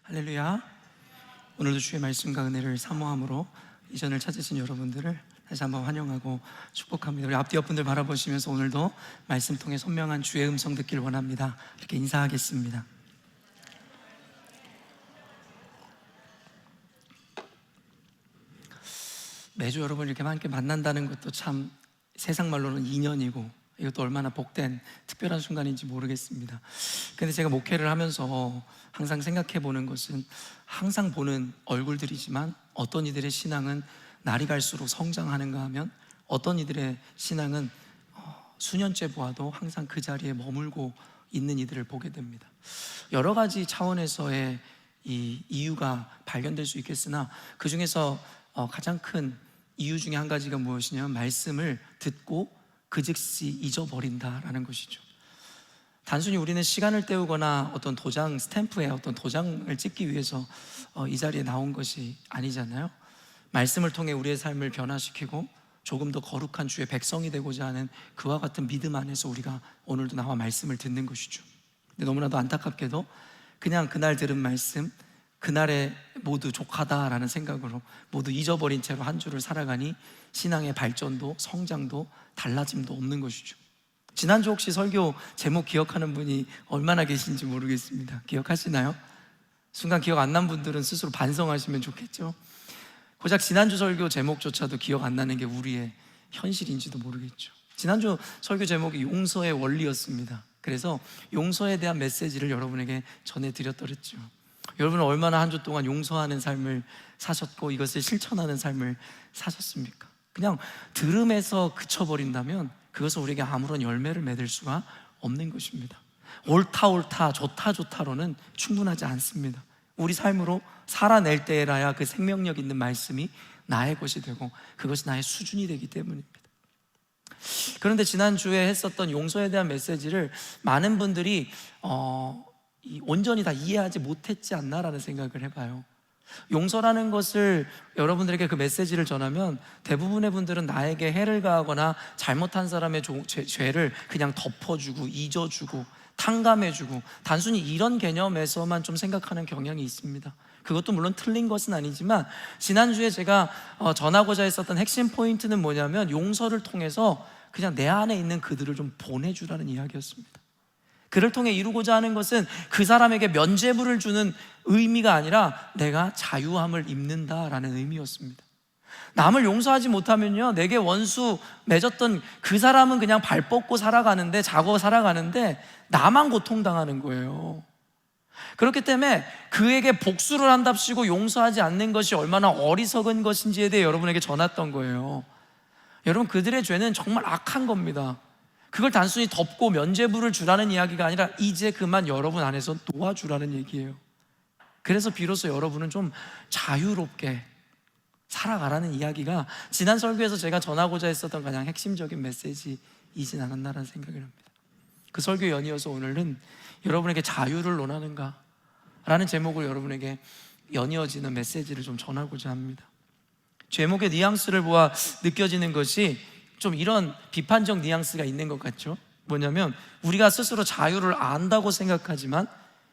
할렐루야. 오늘도 주의 말씀과 은혜를 사모함으로 이전을 찾으신 여러분들을 다시 한번 환영하고 축복합니다. 우리 앞뒤 옆분들 바라보시면서 오늘도 말씀 통해 선명한 주의 음성 듣길 원합니다. 이렇게 인사하겠습니다. 매주 여러분 이렇게 함께 만난다는 것도 참 세상 말로는 인연이고 이것도 얼마나 복된 특별한 순간인지 모르겠습니다. 근데 제가 목회를 하면서 항상 생각해 보는 것은, 항상 보는 얼굴들이지만 어떤 이들의 신앙은 날이 갈수록 성장하는가 하면 어떤 이들의 신앙은 수년째 보아도 항상 그 자리에 머물고 있는 이들을 보게 됩니다. 여러 가지 차원에서의 이 이유가 발견될 수 있겠으나 그 중에서 가장 큰 이유 중에 한 가지가 무엇이냐면 말씀을 듣고 그 즉시 잊어버린다라는 것이죠. 단순히 우리는 시간을 때우거나 어떤 도장, 스탬프에 어떤 도장을 찍기 위해서 이 자리에 나온 것이 아니잖아요. 말씀을 통해 우리의 삶을 변화시키고 조금 더 거룩한 주의 백성이 되고자 하는 그와 같은 믿음 안에서 우리가 오늘도 나와 말씀을 듣는 것이죠. 근데 너무나도 안타깝게도 그냥 그날 들은 말씀, 그날에 모두 족하다라는 생각으로 모두 잊어버린 채로 한 주를 살아가니 신앙의 발전도 성장도 달라짐도 없는 것이죠. 지난주 혹시 설교 제목 기억하는 분이 얼마나 계신지 모르겠습니다. 기억하시나요? 순간 기억 안 난 분들은 스스로 반성하시면 좋겠죠. 고작 지난주 설교 제목조차도 기억 안 나는 게 우리의 현실인지도 모르겠죠. 지난주 설교 제목이 용서의 원리였습니다. 그래서 용서에 대한 메시지를 여러분에게 전해드렸더랬죠. 여러분은 얼마나 한 주 동안 용서하는 삶을 사셨고 이것을 실천하는 삶을 사셨습니까? 그냥 들음에서 그쳐버린다면 그것은 우리에게 아무런 열매를 맺을 수가 없는 것입니다. 옳다 옳다 좋다 좋다로는 충분하지 않습니다. 우리 삶으로 살아낼 때라야 그 생명력 있는 말씀이 나의 것이 되고 그것이 나의 수준이 되기 때문입니다. 그런데 지난주에 했었던 용서에 대한 메시지를 많은 분들이 온전히 다 이해하지 못했지 않나라는 생각을 해봐요. 용서라는 것을 여러분들에게 그 메시지를 전하면 대부분의 분들은 나에게 해를 가하거나 잘못한 사람의 죄를 그냥 덮어주고 잊어주고 탕감해주고 단순히 이런 개념에서만 좀 생각하는 경향이 있습니다. 그것도 물론 틀린 것은 아니지만 지난주에 제가 전하고자 했었던 핵심 포인트는 뭐냐면 용서를 통해서 그냥 내 안에 있는 그들을 좀 보내주라는 이야기였습니다. 그를 통해 이루고자 하는 것은 그 사람에게 면죄부를 주는 의미가 아니라 내가 자유함을 입는다라는 의미였습니다. 남을 용서하지 못하면요, 내게 원수 맺었던 그 사람은 그냥 발 뻗고 살아가는데, 자고 살아가는데 나만 고통당하는 거예요. 그렇기 때문에 그에게 복수를 한답시고 용서하지 않는 것이 얼마나 어리석은 것인지에 대해 여러분에게 전했던 거예요. 여러분, 그들의 죄는 정말 악한 겁니다. 그걸 단순히 덮고 면죄부를 주라는 이야기가 아니라 이제 그만 여러분 안에서 놓아주라는 얘기예요. 그래서 비로소 여러분은 좀 자유롭게 살아가라는 이야기가 지난 설교에서 제가 전하고자 했었던 가장 핵심적인 메시지이진 않았나라는 생각을 합니다. 그 설교에 연이어서 오늘은 여러분에게 자유를 논하는가? 라는 제목으로 여러분에게 연이어지는 메시지를 좀 전하고자 합니다. 제목의 뉘앙스를 보아 느껴지는 것이 좀 이런 비판적 뉘앙스가 있는 것 같죠? 뭐냐면 우리가 스스로 자유를 안다고 생각하지만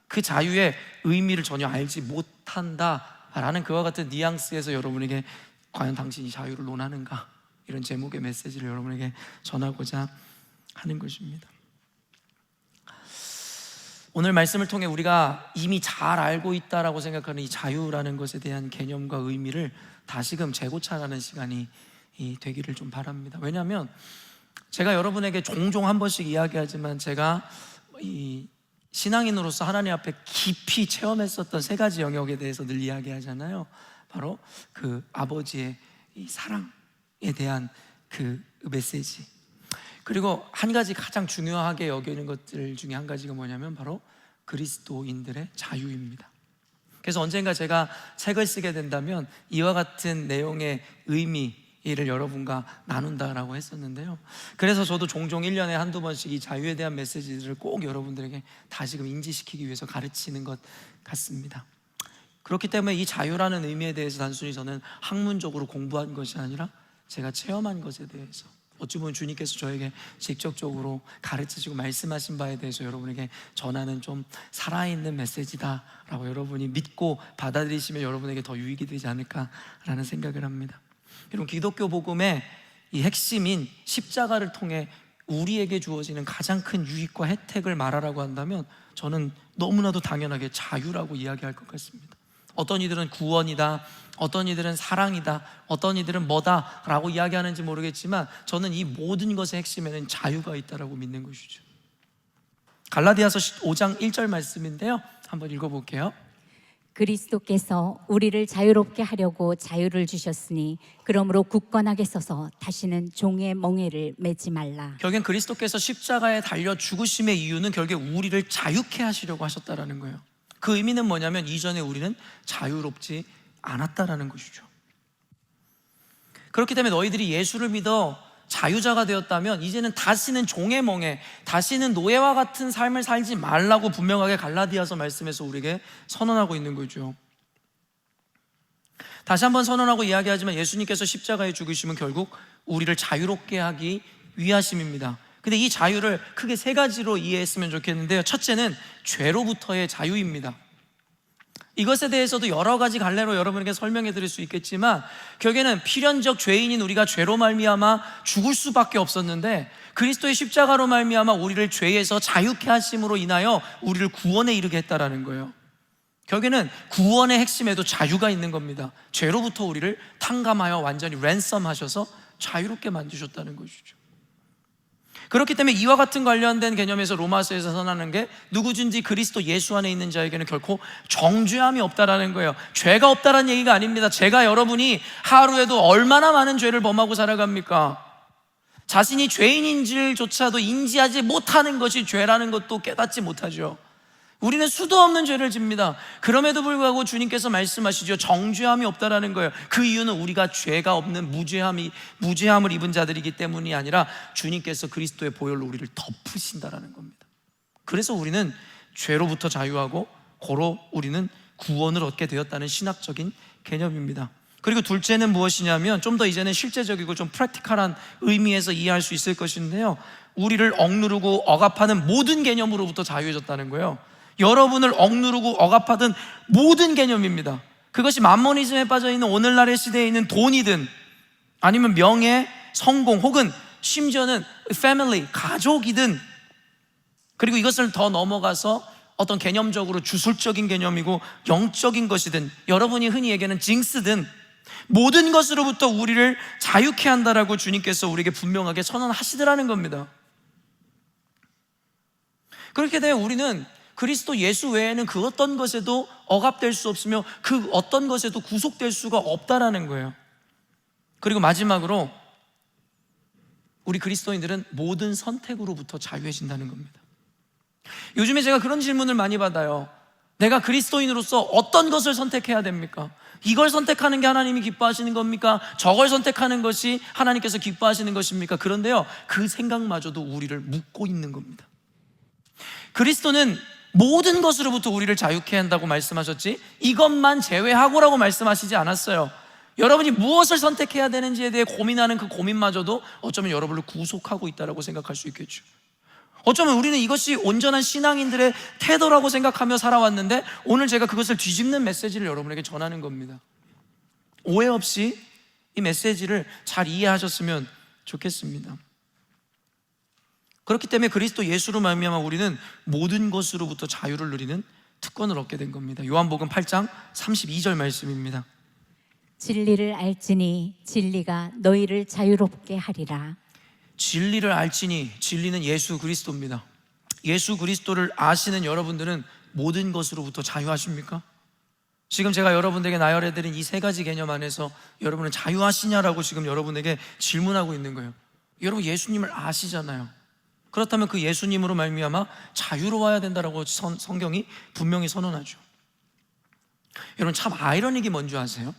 그 자유의 의미를 전혀 알지 못한다라는 그와 같은 뉘앙스에서 여러분에게 과연 당신이 자유를 논하는가? 이런 제목의 메시지를 여러분에게 전하고자 하는 것입니다. 오늘 말씀을 통해 우리가 이미 잘 알고 있다라고 생각하는 이 자유라는 것에 대한 개념과 의미를 다시금 재고찰하는 시간이 되기를 좀 바랍니다. 왜냐하면 제가 여러분에게 종종 한 번씩 이야기하지만 제가 이 신앙인으로서 하나님 앞에 깊이 체험했었던 세 가지 영역에 대해서 늘 이야기하잖아요. 바로 그 아버지의 이 사랑에 대한 그 메시지, 그리고 한 가지 가장 중요하게 여기는 것들 중에 한 가지가 뭐냐면 바로 그리스도인들의 자유입니다. 그래서 언젠가 제가 책을 쓰게 된다면 이와 같은 내용의 의미를 여러분과 나눈다라고 했었는데요. 그래서 저도 종종 1년에 한두 번씩 이 자유에 대한 메시지들을 꼭 여러분들에게 다시금 인지시키기 위해서 가르치는 것 같습니다. 그렇기 때문에 이 자유라는 의미에 대해서 단순히 저는 학문적으로 공부한 것이 아니라 제가 체험한 것에 대해서 어찌 보면 주님께서 저에게 직접적으로 가르치시고 말씀하신 바에 대해서 여러분에게 전하는 좀 살아있는 메시지다라고 여러분이 믿고 받아들이시면 여러분에게 더 유익이 되지 않을까라는 생각을 합니다. 여러분, 기독교 복음의 이 핵심인 십자가를 통해 우리에게 주어지는 가장 큰 유익과 혜택을 말하라고 한다면 저는 너무나도 당연하게 자유라고 이야기할 것 같습니다. 어떤 이들은 구원이다, 어떤 이들은 사랑이다, 어떤 이들은 뭐다 라고 이야기하는지 모르겠지만 저는 이 모든 것의 핵심에는 자유가 있다라고 믿는 것이죠. 갈라디아서 5장 1절 말씀인데요, 한번 읽어볼게요. 그리스도께서 우리를 자유롭게 하려고 자유를 주셨으니 그러므로 굳건하게 서서 다시는 종의 멍에를 매지 말라. 결국엔 그리스도께서 십자가에 달려 죽으심의 이유는 결국 우리를 자유케 하시려고 하셨다라는 거예요. 그 의미는 뭐냐면 이전에 우리는 자유롭지 않았다라는 것이죠. 그렇기 때문에 너희들이 예수를 믿어 자유자가 되었다면 이제는 다시는 종의 멍에, 다시는 노예와 같은 삶을 살지 말라고 분명하게 갈라디아서 말씀에서 우리에게 선언하고 있는 거죠. 다시 한번 선언하고 이야기하지만 예수님께서 십자가에 죽으심은 결국 우리를 자유롭게 하기 위하심입니다. 근데 이 자유를 크게 세 가지로 이해했으면 좋겠는데요, 첫째는 죄로부터의 자유입니다. 이것에 대해서도 여러 가지 갈래로 여러분에게 설명해 드릴 수 있겠지만 결국에는 필연적 죄인인 우리가 죄로 말미암아 죽을 수밖에 없었는데 그리스도의 십자가로 말미암아 우리를 죄에서 자유케 하심으로 인하여 우리를 구원에 이르게 했다라는 거예요. 결국에는 구원의 핵심에도 자유가 있는 겁니다. 죄로부터 우리를 탕감하여 완전히 랜섬하셔서 자유롭게 만드셨다는 것이죠. 그렇기 때문에 이와 같은 관련된 개념에서 로마서에서 선언하는 게 누구든지 그리스도 예수 안에 있는 자에게는 결코 정죄함이 없다라는 거예요. 죄가 없다라는 얘기가 아닙니다. 제가 여러분이 하루에도 얼마나 많은 죄를 범하고 살아갑니까? 자신이 죄인인 줄조차도 인지하지 못하는 것이 죄라는 것도 깨닫지 못하죠. 우리는 수도 없는 죄를 집니다. 그럼에도 불구하고 주님께서 말씀하시죠. 정죄함이 없다라는 거예요. 그 이유는 우리가 죄가 없는 무죄함을 입은 자들이기 때문이 아니라 주님께서 그리스도의 보혈로 우리를 덮으신다라는 겁니다. 그래서 우리는 죄로부터 자유하고 고로 우리는 구원을 얻게 되었다는 신학적인 개념입니다. 그리고 둘째는 무엇이냐면 좀 더 이제는 실제적이고 좀 프랙티컬한 의미에서 이해할 수 있을 것인데요, 우리를 억누르고 억압하는 모든 개념으로부터 자유해졌다는 거예요. 여러분을 억누르고 억압하던 모든 개념입니다. 그것이 만모니즘에 빠져있는 오늘날의 시대에 있는 돈이든 아니면 명예, 성공 혹은 심지어는 패밀리, 가족이든, 그리고 이것을 더 넘어가서 어떤 개념적으로 주술적인 개념이고 영적인 것이든 여러분이 흔히 얘기하는 징스든 모든 것으로부터 우리를 자유케 한다라고 주님께서 우리에게 분명하게 선언하시더라는 겁니다. 그렇게 되면 우리는 그리스도 예수 외에는 그 어떤 것에도 억압될 수 없으며 그 어떤 것에도 구속될 수가 없다라는 거예요. 그리고 마지막으로 우리 그리스도인들은 모든 선택으로부터 자유해진다는 겁니다. 요즘에 제가 그런 질문을 많이 받아요. 내가 그리스도인으로서 어떤 것을 선택해야 됩니까? 이걸 선택하는 게 하나님이 기뻐하시는 겁니까? 저걸 선택하는 것이 하나님께서 기뻐하시는 것입니까? 그런데요, 그 생각마저도 우리를 묶고 있는 겁니다. 그리스도는 모든 것으로부터 우리를 자유케 한다고 말씀하셨지 이것만 제외하고라고 말씀하시지 않았어요. 여러분이 무엇을 선택해야 되는지에 대해 고민하는 그 고민마저도 어쩌면 여러분을 구속하고 있다고 생각할 수 있겠죠. 어쩌면 우리는 이것이 온전한 신앙인들의 태도라고 생각하며 살아왔는데 오늘 제가 그것을 뒤집는 메시지를 여러분에게 전하는 겁니다. 오해 없이 이 메시지를 잘 이해하셨으면 좋겠습니다. 그렇기 때문에 그리스도 예수로 말미암아 우리는 모든 것으로부터 자유를 누리는 특권을 얻게 된 겁니다. 요한복음 8장 32절 말씀입니다. 진리를 알지니 진리가 너희를 자유롭게 하리라. 진리를 알지니, 진리는 예수 그리스도입니다. 예수 그리스도를 아시는 여러분들은 모든 것으로부터 자유하십니까? 지금 제가 여러분들에게 나열해드린 이 세 가지 개념 안에서 여러분은 자유하시냐라고 지금 여러분에게 질문하고 있는 거예요. 여러분 예수님을 아시잖아요. 그렇다면 그 예수님으로 말미암아 자유로워야 된다라고 성경이 분명히 선언하죠. 여러분 참 아이러니게 뭔지 아세요?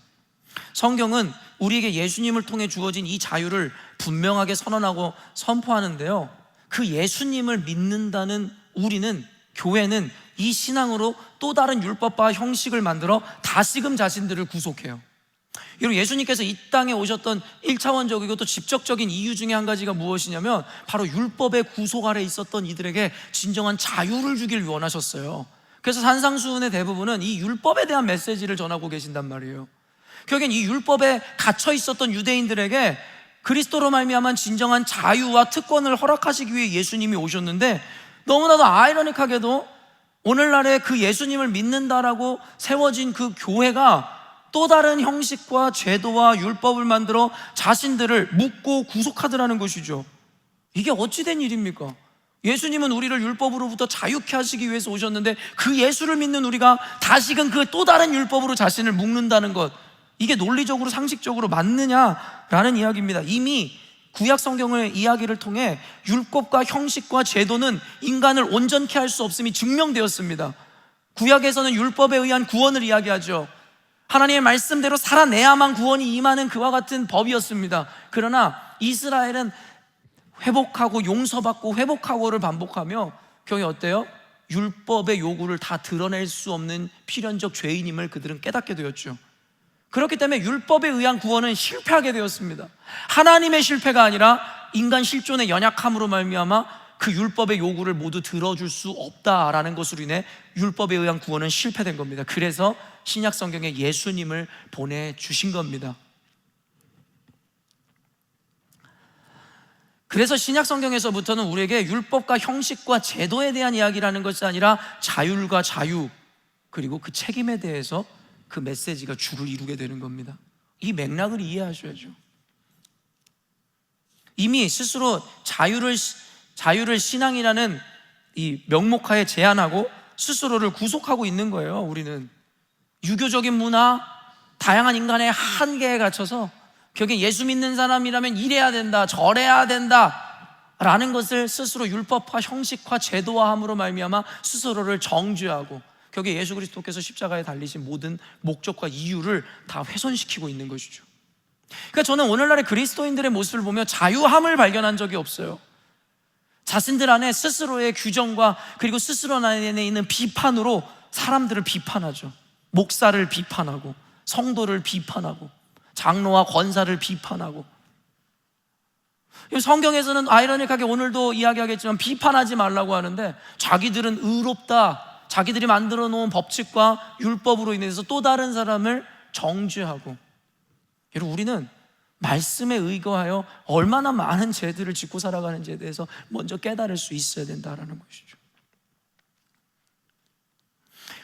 성경은 우리에게 예수님을 통해 주어진 이 자유를 분명하게 선언하고 선포하는데요, 그 예수님을 믿는다는 우리는, 교회는 이 신앙으로 또 다른 율법과 형식을 만들어 다시금 자신들을 구속해요. 여러분, 예수님께서 이 땅에 오셨던 1차원적이고 또 직접적인 이유 중에 한 가지가 무엇이냐면 바로 율법의 구속 아래 있었던 이들에게 진정한 자유를 주길 원하셨어요. 그래서 산상수훈의 대부분은 이 율법에 대한 메시지를 전하고 계신단 말이에요. 결국엔 이 율법에 갇혀 있었던 유대인들에게 그리스도로 말미암은 진정한 자유와 특권을 허락하시기 위해 예수님이 오셨는데, 너무나도 아이러니하게도 오늘날에 그 예수님을 믿는다라고 세워진 그 교회가 또 다른 형식과 제도와 율법을 만들어 자신들을 묶고 구속하더라는 것이죠. 이게 어찌된 일입니까? 예수님은 우리를 율법으로부터 자유케 하시기 위해서 오셨는데 그 예수를 믿는 우리가 다시금 그 또 다른 율법으로 자신을 묶는다는 것, 이게 논리적으로 상식적으로 맞느냐라는 이야기입니다. 이미 구약 성경의 이야기를 통해 율법과 형식과 제도는 인간을 온전케 할 수 없음이 증명되었습니다. 구약에서는 율법에 의한 구원을 이야기하죠. 하나님의 말씀대로 살아내야만 구원이 임하는 그와 같은 법이었습니다. 그러나 이스라엘은 회복하고 용서받고 회복하고를 반복하며 결국 어때요? 율법의 요구를 다 드러낼 수 없는 필연적 죄인임을 그들은 깨닫게 되었죠. 그렇기 때문에 율법에 의한 구원은 실패하게 되었습니다. 하나님의 실패가 아니라 인간 실존의 연약함으로 말미암아 그 율법의 요구를 모두 들어줄 수 없다라는 것으로 인해 율법에 의한 구원은 실패된 겁니다. 그래서 신약 성경에 예수님을 보내주신 겁니다. 그래서 신약 성경에서부터는 우리에게 율법과 형식과 제도에 대한 이야기라는 것이 아니라 자율과 자유, 그리고 그 책임에 대해서 그 메시지가 주를 이루게 되는 겁니다. 이 맥락을 이해하셔야죠. 이미 스스로 자유를 신앙이라는 이 명목하에 제한하고 스스로를 구속하고 있는 거예요. 우리는 유교적인 문화, 다양한 인간의 한계에 갇혀서 결국에 예수 믿는 사람이라면 이래야 된다, 저래야 된다 라는 것을 스스로 율법화, 형식화, 제도화함으로 말미암아 스스로를 정죄하고 결국에 예수 그리스도께서 십자가에 달리신 모든 목적과 이유를 다 훼손시키고 있는 것이죠. 그러니까 저는 오늘날의 그리스도인들의 모습을 보며 자유함을 발견한 적이 없어요. 자신들 안에 스스로의 규정과 그리고 스스로 안에 있는 비판으로 사람들을 비판하죠. 목사를 비판하고 성도를 비판하고 장로와 권사를 비판하고. 성경에서는 아이러니하게 오늘도 이야기하겠지만 비판하지 말라고 하는데 자기들은 의롭다, 자기들이 만들어 놓은 법칙과 율법으로 인해서 또 다른 사람을 정죄하고. 여러분, 우리는 말씀에 의거하여 얼마나 많은 죄들을 짓고 살아가는지에 대해서 먼저 깨달을 수 있어야 된다는 것이죠.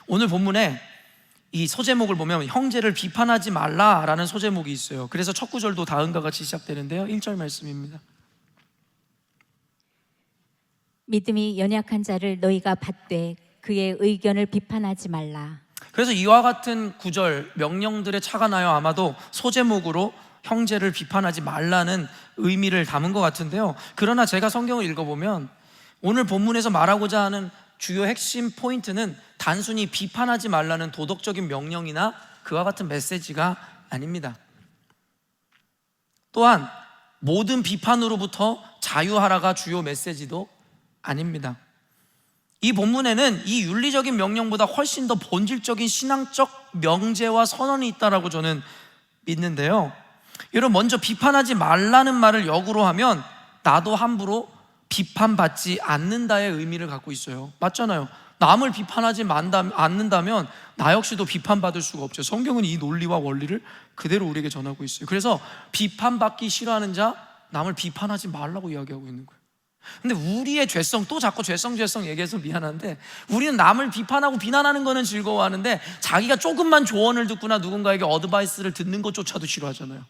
오늘 본문에 이 소제목을 보면 형제를 비판하지 말라라는 소제목이 있어요. 그래서 첫 구절도 다음과 같이 시작되는데요, 1절 말씀입니다. 믿음이 연약한 자를 너희가 받되 그의 의견을 비판하지 말라. 그래서 이와 같은 구절, 명령들에 차가 나요. 아마도 소제목으로 형제를 비판하지 말라는 의미를 담은 것 같은데요, 그러나 제가 성경을 읽어보면 오늘 본문에서 말하고자 하는 주요 핵심 포인트는 단순히 비판하지 말라는 도덕적인 명령이나 그와 같은 메시지가 아닙니다. 또한 모든 비판으로부터 자유하라가 주요 메시지도 아닙니다. 이 본문에는 이 윤리적인 명령보다 훨씬 더 본질적인 신앙적 명제와 선언이 있다라고 저는 믿는데요, 여러분, 먼저 비판하지 말라는 말을 역으로 하면 나도 함부로 비판받지 않는다의 의미를 갖고 있어요. 맞잖아요. 남을 비판하지 않는다면 나 역시도 비판받을 수가 없죠. 성경은 이 논리와 원리를 그대로 우리에게 전하고 있어요. 그래서 비판받기 싫어하는 자, 남을 비판하지 말라고 이야기하고 있는 거예요. 근데 우리의 죄성, 또 자꾸 죄성 얘기해서 미안한데, 우리는 남을 비판하고 비난하는 거는 즐거워하는데 자기가 조금만 조언을 듣거나 누군가에게 어드바이스를 듣는 것조차도 싫어하잖아요.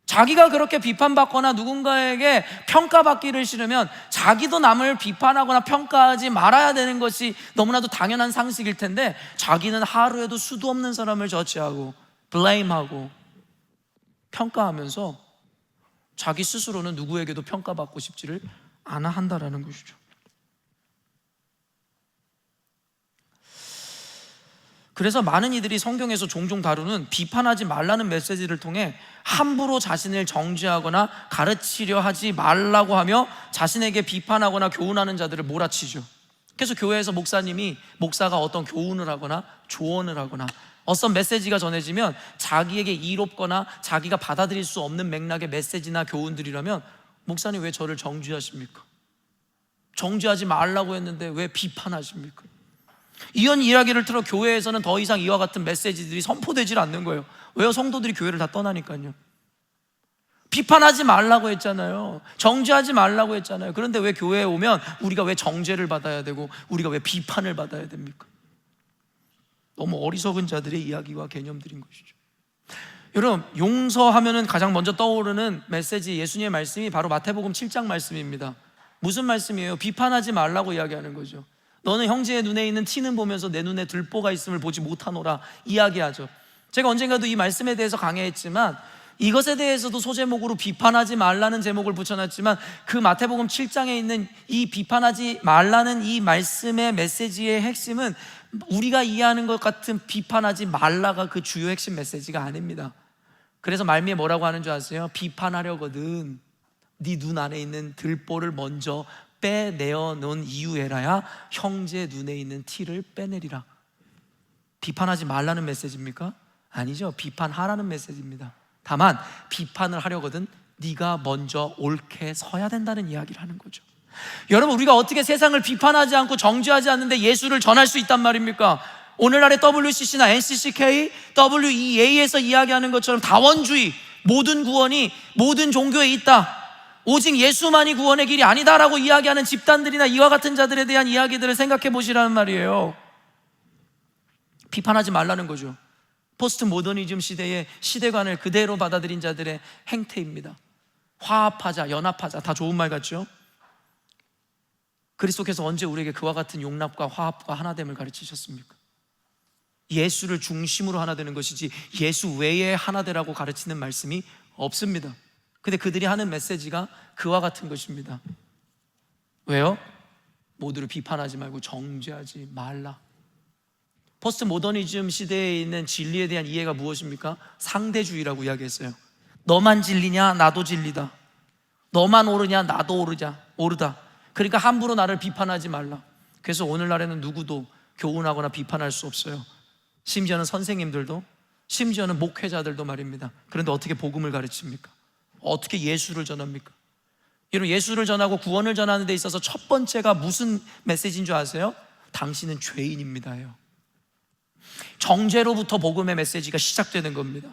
자기가 그렇게 비판받거나 누군가에게 평가받기를 싫으면 자기도 남을 비판하거나 평가하지 말아야 되는 것이 너무나도 당연한 상식일 텐데, 자기는 하루에도 수도 없는 사람을 저지하고 블레임하고 평가하면서 자기 스스로는 누구에게도 평가받고 싶지를 않아 한다라는 것이죠. 그래서 많은 이들이 성경에서 종종 다루는 비판하지 말라는 메시지를 통해 함부로 자신을 정죄하거나 가르치려 하지 말라고 하며 자신에게 비판하거나 교훈하는 자들을 몰아치죠. 그래서 교회에서 목사가 어떤 교훈을 하거나 조언을 하거나 어떤 메시지가 전해지면 자기에게 이롭거나 자기가 받아들일 수 없는 맥락의 메시지나 교훈들이라면 목사님 왜 저를 정죄하십니까? 정죄하지 말라고 했는데 왜 비판하십니까? 이런 이야기를 들어 교회에서는 더 이상 이와 같은 메시지들이 선포되질 않는 거예요. 왜요? 성도들이 교회를 다 떠나니까요. 비판하지 말라고 했잖아요. 정죄하지 말라고 했잖아요. 그런데 왜 교회에 오면 우리가 왜 정죄를 받아야 되고 우리가 왜 비판을 받아야 됩니까? 너무 어리석은 자들의 이야기와 개념들인 것이죠. 여러분, 용서하면은 가장 먼저 떠오르는 메시지, 예수님의 말씀이 바로 마태복음 7장 말씀입니다. 무슨 말씀이에요? 비판하지 말라고 이야기하는 거죠. 너는 형제의 눈에 있는 티는 보면서 내 눈에 들보가 있음을 보지 못하노라 이야기하죠. 제가 언젠가도 이 말씀에 대해서 강해했지만 이것에 대해서도 소제목으로 비판하지 말라는 제목을 붙여놨지만 그 마태복음 7장에 있는 이 비판하지 말라는 이 말씀의 메시지의 핵심은 우리가 이해하는 것 같은 비판하지 말라가 그 주요 핵심 메시지가 아닙니다. 그래서 말미에 뭐라고 하는 줄 아세요? 비판하려거든 네 눈 안에 있는 들보를 먼저 빼내어 놓은 이유에라야 형제 눈에 있는 티를 빼내리라. 비판하지 말라는 메시지입니까? 아니죠. 비판하라는 메시지입니다. 다만 비판을 하려거든 네가 먼저 옳게 서야 된다는 이야기를 하는 거죠. 여러분, 우리가 어떻게 세상을 비판하지 않고 정죄하지 않는데 예수를 전할 수 있단 말입니까? 오늘날의 WCC나 NCCK, WEA에서 이야기하는 것처럼 다원주의, 모든 구원이 모든 종교에 있다, 오직 예수만이 구원의 길이 아니다라고 이야기하는 집단들이나 이와 같은 자들에 대한 이야기들을 생각해 보시라는 말이에요. 비판하지 말라는 거죠. 포스트 모더니즘 시대의 시대관을 그대로 받아들인 자들의 행태입니다. 화합하자, 연합하자, 다 좋은 말 같죠? 그리스도께서 언제 우리에게 그와 같은 용납과 화합과 하나됨을 가르치셨습니까? 예수를 중심으로 하나 되는 것이지 예수 외에 하나 되라고 가르치는 말씀이 없습니다. 근데 그들이 하는 메시지가 그와 같은 것입니다. 왜요? 모두를 비판하지 말고 정죄하지 말라. 포스트 모더니즘 시대에 있는 진리에 대한 이해가 무엇입니까? 상대주의라고 이야기했어요. 너만 진리냐? 나도 진리다. 너만 옳으냐? 나도 옳으다. 그러니까 함부로 나를 비판하지 말라. 그래서 오늘날에는 누구도 교훈하거나 비판할 수 없어요. 심지어는 선생님들도, 심지어는 목회자들도 말입니다. 그런데 어떻게 복음을 가르칩니까? 어떻게 예수를 전합니까? 여러분, 예수를 전하고 구원을 전하는 데 있어서 첫 번째가 무슨 메시지인 줄 아세요? 당신은 죄인입니다예요. 정죄로부터 복음의 메시지가 시작되는 겁니다.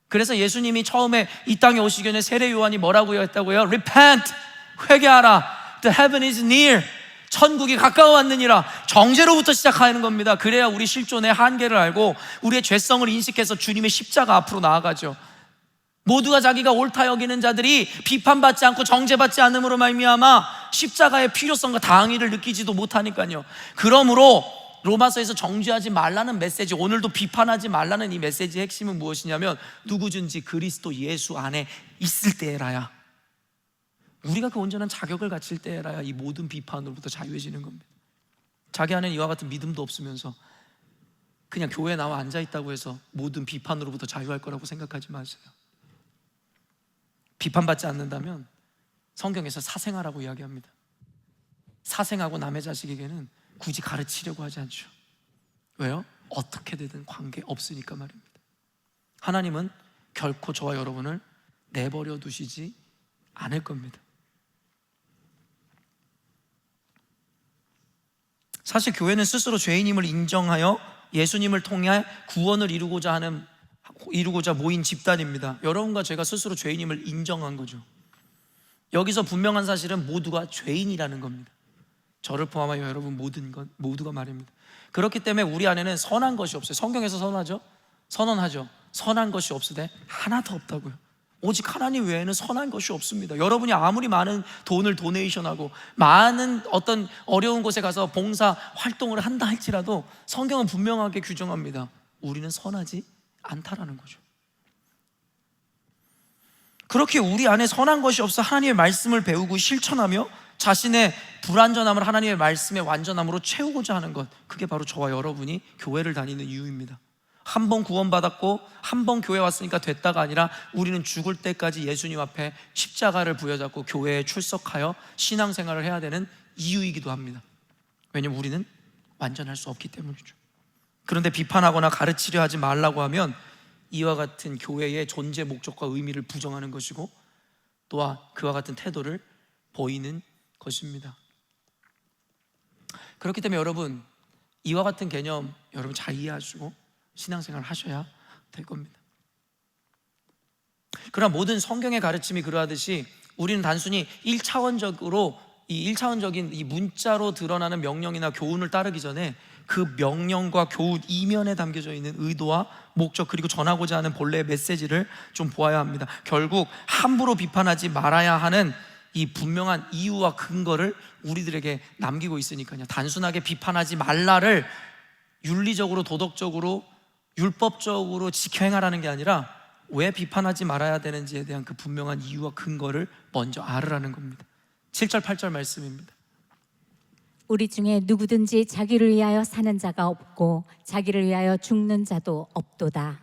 그래서 예수님이 처음에 이 땅에 오시기 전에 세례 요한이 뭐라고 했다고요? Repent, 회개하라. The heaven is near. 천국이 가까워 왔느니라. 정죄로부터 시작하는 겁니다. 그래야 우리 실존의 한계를 알고 우리의 죄성을 인식해서 주님의 십자가 앞으로 나아가죠. 모두가 자기가 옳다 여기는 자들이 비판받지 않고 정죄받지 않음으로 말미암아 십자가의 필요성과 당위를 느끼지도 못하니까요. 그러므로 로마서에서 정죄하지 말라는 메시지, 오늘도 비판하지 말라는 이 메시지의 핵심은 무엇이냐면 누구든지 그리스도 예수 안에 있을 때라야, 우리가 그 온전한 자격을 갖출 때라야 이 모든 비판으로부터 자유해지는 겁니다. 자기 안에는 이와 같은 믿음도 없으면서 그냥 교회에 나와 앉아있다고 해서 모든 비판으로부터 자유할 거라고 생각하지 마세요. 비판받지 않는다면 성경에서 사생아라고 이야기합니다. 사생하고 남의 자식에게는 굳이 가르치려고 하지 않죠. 왜요? 어떻게 되든 관계 없으니까 말입니다. 하나님은 결코 저와 여러분을 내버려 두시지 않을 겁니다. 사실 교회는 스스로 죄인임을 인정하여 예수님을 통해 구원을 이루고자 모인 집단입니다. 여러분과 제가 스스로 죄인임을 인정한 거죠. 여기서 분명한 사실은 모두가 죄인이라는 겁니다. 저를 포함하여 여러분 모두가 말입니다. 그렇기 때문에 우리 안에는 선한 것이 없어요. 성경에서 선언하죠. 선한 것이 없으되 하나도 없다고요. 오직 하나님 외에는 선한 것이 없습니다. 여러분이 아무리 많은 돈을 도네이션하고 많은 어떤 어려운 곳에 가서 봉사 활동을 한다 할지라도 성경은 분명하게 규정합니다. 우리는 선하지 않다라는 거죠. 그렇게 우리 안에 선한 것이 없어 하나님의 말씀을 배우고 실천하며 자신의 불완전함을 하나님의 말씀의 완전함으로 채우고자 하는 것, 그게 바로 저와 여러분이 교회를 다니는 이유입니다. 한 번 구원받았고 한 번 교회 왔으니까 됐다가 아니라 우리는 죽을 때까지 예수님 앞에 십자가를 부여잡고 교회에 출석하여 신앙생활을 해야 되는 이유이기도 합니다. 왜냐하면 우리는 완전할 수 없기 때문이죠. 그런데 비판하거나 가르치려 하지 말라고 하면 이와 같은 교회의 존재 목적과 의미를 부정하는 것이고 또한 그와 같은 태도를 보이는 것입니다. 그렇기 때문에 여러분, 이와 같은 개념 여러분 잘 이해하시고 신앙생활을 하셔야 될 겁니다. 그러나 모든 성경의 가르침이 그러하듯이 우리는 단순히 1차원적인 이 문자로 드러나는 명령이나 교훈을 따르기 전에 그 명령과 교훈 이면에 담겨져 있는 의도와 목적, 그리고 전하고자 하는 본래의 메시지를 좀 보아야 합니다. 결국 함부로 비판하지 말아야 하는 이 분명한 이유와 근거를 우리들에게 남기고 있으니까요. 단순하게 비판하지 말라를 윤리적으로, 도덕적으로, 율법적으로 지켜 행하라는 게 아니라 왜 비판하지 말아야 되는지에 대한 그 분명한 이유와 근거를 먼저 알으라는 겁니다. 7절 8절 말씀입니다. 우리 중에 누구든지 자기를 위하여 사는 자가 없고 자기를 위하여 죽는 자도 없도다.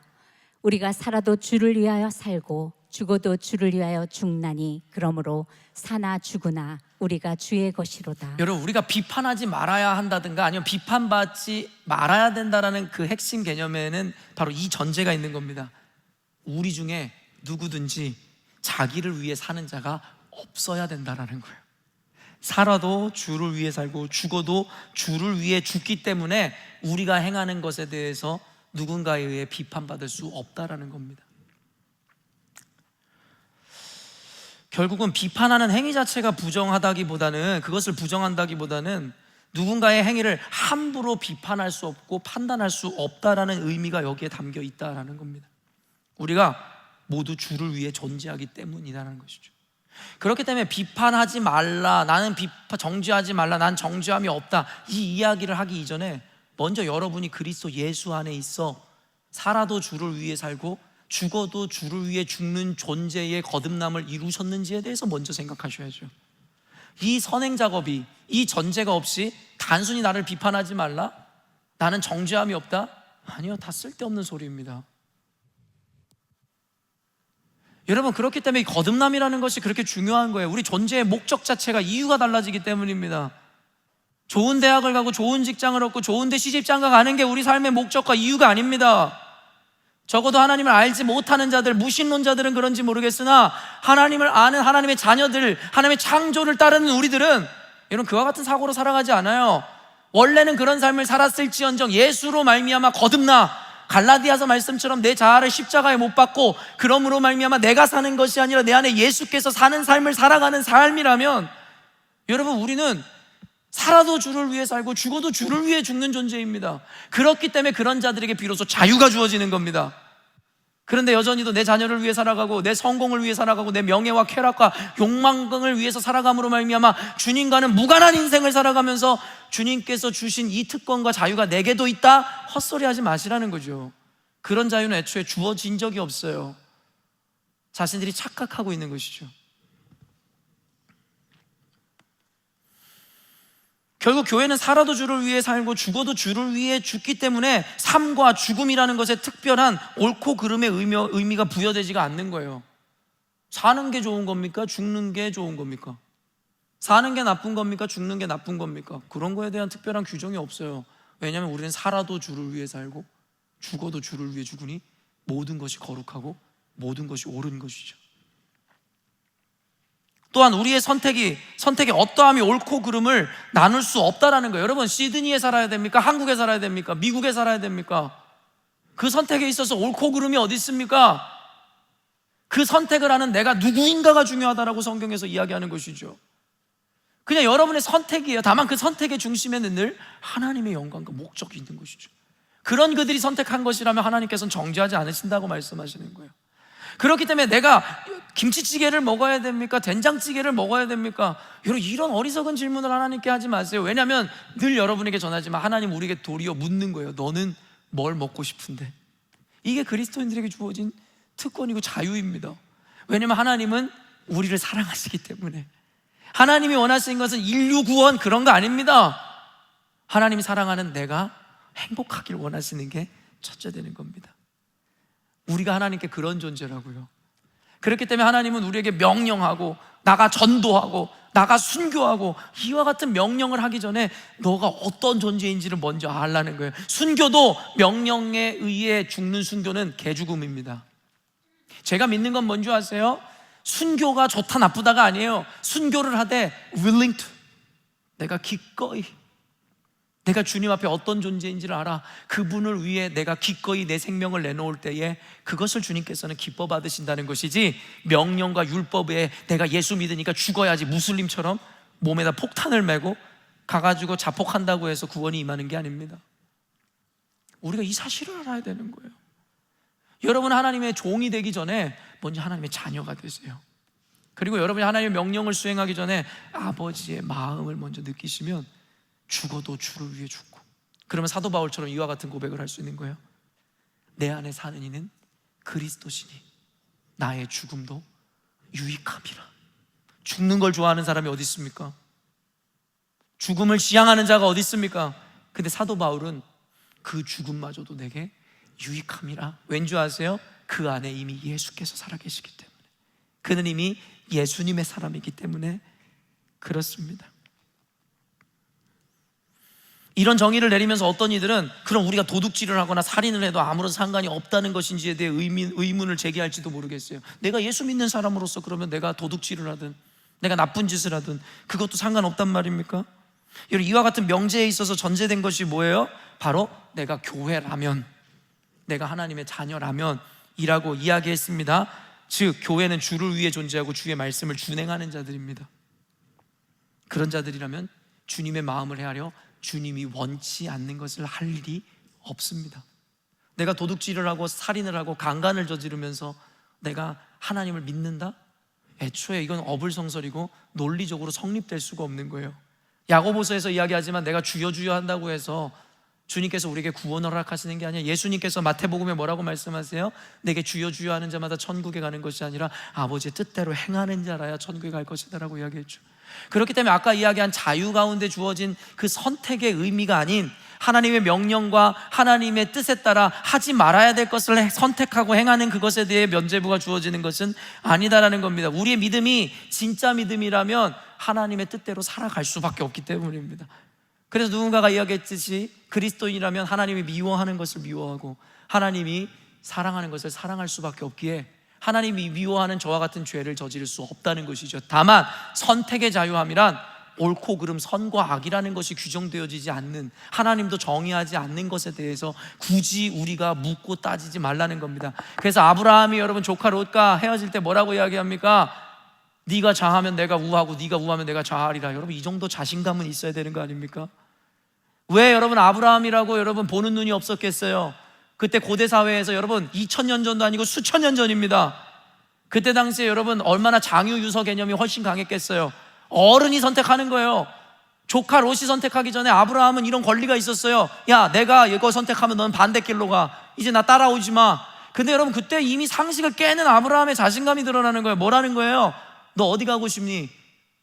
우리가 살아도 주를 위하여 살고 죽어도 주를 위하여 죽나니 그러므로 사나 죽으나 우리가 주의 것이로다. 여러분, 우리가 비판하지 말아야 한다든가 아니면 비판받지 말아야 된다라는 그 핵심 개념에는 바로 이 전제가 있는 겁니다. 우리 중에 누구든지 자기를 위해 사는 자가 없어야 된다라는 거예요. 살아도 주를 위해 살고 죽어도 주를 위해 죽기 때문에 우리가 행하는 것에 대해서 누군가에 의해 비판받을 수 없다라는 겁니다. 결국은 비판하는 행위 자체가 부정하다기보다는, 그것을 부정한다기보다는 누군가의 행위를 함부로 비판할 수 없고 판단할 수 없다라는 의미가 여기에 담겨 있다라는 겁니다. 우리가 모두 주를 위해 존재하기 때문이라는 것이죠. 그렇기 때문에 비판하지 말라, 나는 정죄하지 말라, 난 정죄함이 없다, 이 이야기를 하기 이전에 먼저 여러분이 그리스도 예수 안에 있어 살아도 주를 위해 살고 죽어도 주를 위해 죽는 존재의 거듭남을 이루셨는지에 대해서 먼저 생각하셔야죠. 이 선행 작업이, 이 전제가 없이 단순히 나를 비판하지 말라, 나는 정죄함이 없다, 아니요, 다 쓸데없는 소리입니다. 여러분, 그렇기 때문에 이 거듭남이라는 것이 그렇게 중요한 거예요. 우리 존재의 목적 자체가 이유가 달라지기 때문입니다. 좋은 대학을 가고 좋은 직장을 얻고 좋은 데 시집장가 가는 게 우리 삶의 목적과 이유가 아닙니다. 적어도 하나님을 알지 못하는 자들, 무신론자들은 그런지 모르겠으나 하나님을 아는 하나님의 자녀들, 하나님의 창조를 따르는 우리들은 여러분 그와 같은 사고로 살아가지 않아요. 원래는 그런 삶을 살았을지언정 예수로 말미암아 거듭나, 갈라디아서 말씀처럼 내 자아를 십자가에 못 박고 그러므로 말미암아 내가 사는 것이 아니라 내 안에 예수께서 사는 삶을 살아가는 삶이라면 여러분, 우리는 살아도 주를 위해 살고 죽어도 주를 위해 죽는 존재입니다. 그렇기 때문에 그런 자들에게 비로소 자유가 주어지는 겁니다. 그런데 여전히도 내 자녀를 위해 살아가고 내 성공을 위해 살아가고 내 명예와 쾌락과 욕망을 위해서 살아감으로 말미암아 주님과는 무관한 인생을 살아가면서 주님께서 주신 이 특권과 자유가 내게도 있다, 헛소리하지 마시라는 거죠. 그런 자유는 애초에 주어진 적이 없어요. 자신들이 착각하고 있는 것이죠. 결국 교회는 살아도 주를 위해 살고 죽어도 주를 위해 죽기 때문에 삶과 죽음이라는 것에 특별한 옳고 그름의 의미가 부여되지가 않는 거예요. 사는 게 좋은 겁니까? 죽는 게 좋은 겁니까? 사는 게 나쁜 겁니까? 죽는 게 나쁜 겁니까? 그런 거에 대한 특별한 규정이 없어요. 왜냐하면 우리는 살아도 주를 위해 살고 죽어도 주를 위해 죽으니 모든 것이 거룩하고 모든 것이 옳은 것이죠. 또한 우리의 선택의 어떠함이 옳고 그름을 나눌 수 없다라는 거예요. 여러분, 시드니에 살아야 됩니까? 한국에 살아야 됩니까? 미국에 살아야 됩니까? 그 선택에 있어서 옳고 그름이 어디 있습니까? 그 선택을 하는 내가 누구인가가 중요하다라고 성경에서 이야기하는 것이죠. 그냥 여러분의 선택이에요. 다만 그 선택의 중심에는 늘 하나님의 영광과 목적이 있는 것이죠. 그런 그들이 선택한 것이라면 하나님께서는 정죄하지 않으신다고 말씀하시는 거예요. 그렇기 때문에 내가 김치찌개를 먹어야 됩니까? 된장찌개를 먹어야 됩니까? 여러분, 이런 어리석은 질문을 하나님께 하지 마세요. 왜냐하면 늘 여러분에게 전하지만 하나님 우리에게 도리어 묻는 거예요. 너는 뭘 먹고 싶은데? 이게 그리스도인들에게 주어진 특권이고 자유입니다. 왜냐하면 하나님은 우리를 사랑하시기 때문에. 하나님이 원하시는 것은 인류 구원 그런 거 아닙니다. 하나님이 사랑하는 내가 행복하길 원하시는 게 첫째 되는 겁니다. 우리가 하나님께 그런 존재라고요. 그렇기 때문에 하나님은 우리에게 명령하고 나가 전도하고 나가 순교하고 이와 같은 명령을 하기 전에 너가 어떤 존재인지를 먼저 알라는 거예요. 순교도 명령에 의해 죽는 순교는 개죽음입니다. 제가 믿는 건 뭔지 아세요? 순교가 좋다 나쁘다가 아니에요. 순교를 하되 willing to, 내가 기꺼이, 내가 주님 앞에 어떤 존재인지를 알아 그분을 위해 내가 기꺼이 내 생명을 내놓을 때에 그것을 주님께서는 기뻐 받으신다는 것이지, 명령과 율법에 내가 예수 믿으니까 죽어야지 무슬림처럼 몸에다 폭탄을 메고 가가지고 자폭한다고 해서 구원이 임하는 게 아닙니다. 우리가 이 사실을 알아야 되는 거예요. 여러분, 하나님의 종이 되기 전에 먼저 하나님의 자녀가 되세요. 그리고 여러분이 하나님의 명령을 수행하기 전에 아버지의 마음을 먼저 느끼시면 죽어도 주를 위해 죽고, 그러면 사도 바울처럼 이와 같은 고백을 할 수 있는 거예요. 내 안에 사는 이는 그리스도시니 나의 죽음도 유익함이라. 죽는 걸 좋아하는 사람이 어디 있습니까? 죽음을 지향하는 자가 어디 있습니까? 근데 사도 바울은 그 죽음마저도 내게 유익함이라. 왠지 아세요? 그 안에 이미 예수께서 살아계시기 때문에, 그는 이미 예수님의 사람이기 때문에 그렇습니다. 이런 정의를 내리면서 어떤 이들은 그럼 우리가 도둑질을 하거나 살인을 해도 아무런 상관이 없다는 것인지에 대해 의문을 제기할지도 모르겠어요. 내가 예수 믿는 사람으로서 그러면 내가 도둑질을 하든 내가 나쁜 짓을 하든 그것도 상관없단 말입니까? 여러분, 이와 같은 명제에 있어서 전제된 것이 뭐예요? 바로 내가 교회라면, 내가 하나님의 자녀라면 이라고 이야기했습니다. 즉 교회는 주를 위해 존재하고 주의 말씀을 준행하는 자들입니다. 그런 자들이라면 주님의 마음을 헤아려 주님이 원치 않는 것을 할 일이 없습니다. 내가 도둑질을 하고 살인을 하고 강간을 저지르면서 내가 하나님을 믿는다? 애초에 이건 어불성설이고 논리적으로 성립될 수가 없는 거예요. 야고보서에서 이야기하지만 내가 주여 주여 한다고 해서 주님께서 우리에게 구원을 허락하시는 게 아니에요. 예수님께서 마태복음에 뭐라고 말씀하세요? 내게 주여 주여 하는 자마다 천국에 가는 것이 아니라 아버지의 뜻대로 행하는 자라야 천국에 갈 것이다 라고 이야기했죠. 그렇기 때문에 아까 이야기한 자유 가운데 주어진 그 선택의 의미가 아닌 하나님의 명령과 하나님의 뜻에 따라 하지 말아야 될 것을 선택하고 행하는 그것에 대해 면죄부가 주어지는 것은 아니다라는 겁니다. 우리의 믿음이 진짜 믿음이라면 하나님의 뜻대로 살아갈 수밖에 없기 때문입니다. 그래서 누군가가 이야기했듯이 그리스도인이라면 하나님이 미워하는 것을 미워하고 하나님이 사랑하는 것을 사랑할 수밖에 없기에 하나님이 미워하는 저와 같은 죄를 저지를 수 없다는 것이죠. 다만 선택의 자유함이란 옳고 그름, 선과 악이라는 것이 규정되어지지 않는, 하나님도 정의하지 않는 것에 대해서 굳이 우리가 묻고 따지지 말라는 겁니다. 그래서 아브라함이 여러분 조카 롯과 헤어질 때 뭐라고 이야기합니까? 네가 좌하면 내가 우하고 네가 우하면 내가 좌하리라. 여러분, 이 정도 자신감은 있어야 되는 거 아닙니까? 왜 여러분 아브라함이라고 여러분 보는 눈이 없었겠어요? 그때 고대 사회에서 여러분 2000년 전도 아니고 수천 년 전입니다. 그때 당시에 여러분 얼마나 장유유서 개념이 훨씬 강했겠어요. 어른이 선택하는 거예요. 조카 롯이 선택하기 전에 아브라함은 이런 권리가 있었어요. 야, 내가 이거 선택하면 넌 반대길로 가. 이제 나 따라오지 마. 근데 여러분 그때 이미 상식을 깨는 아브라함의 자신감이 드러나는 거예요. 뭐라는 거예요? 너 어디 가고 싶니?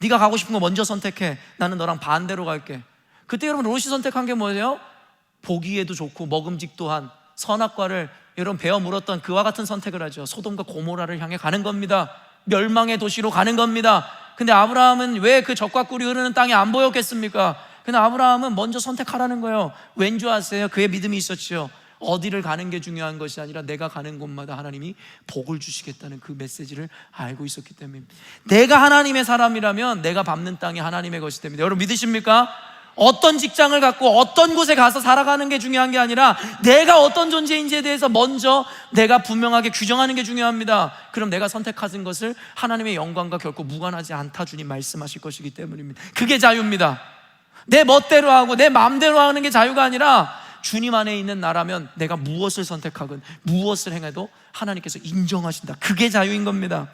네가 가고 싶은 거 먼저 선택해. 나는 너랑 반대로 갈게. 그때 여러분 롯이 선택한 게 뭐예요? 보기에도 좋고 먹음직도 한 선악과를 여러분 베어 물었던 그와 같은 선택을 하죠. 소돔과 고모라를 향해 가는 겁니다. 멸망의 도시로 가는 겁니다. 근데 아브라함은 왜 그 젖과 꿀이 흐르는 땅이 안 보였겠습니까? 근데 아브라함은 먼저 선택하라는 거예요. 왠지 아세요? 그의 믿음이 있었죠. 어디를 가는 게 중요한 것이 아니라 내가 가는 곳마다 하나님이 복을 주시겠다는 그 메시지를 알고 있었기 때문입니다. 내가 하나님의 사람이라면 내가 밟는 땅이 하나님의 것이 됩니다. 여러분 믿으십니까? 어떤 직장을 갖고 어떤 곳에 가서 살아가는 게 중요한 게 아니라 내가 어떤 존재인지에 대해서 먼저 내가 분명하게 규정하는 게 중요합니다. 그럼 내가 선택하신 것을 하나님의 영광과 결코 무관하지 않다 주님 말씀하실 것이기 때문입니다. 그게 자유입니다. 내 멋대로 하고 내 마음대로 하는 게 자유가 아니라 주님 안에 있는 나라면 내가 무엇을 선택하건 무엇을 행해도 하나님께서 인정하신다. 그게 자유인 겁니다.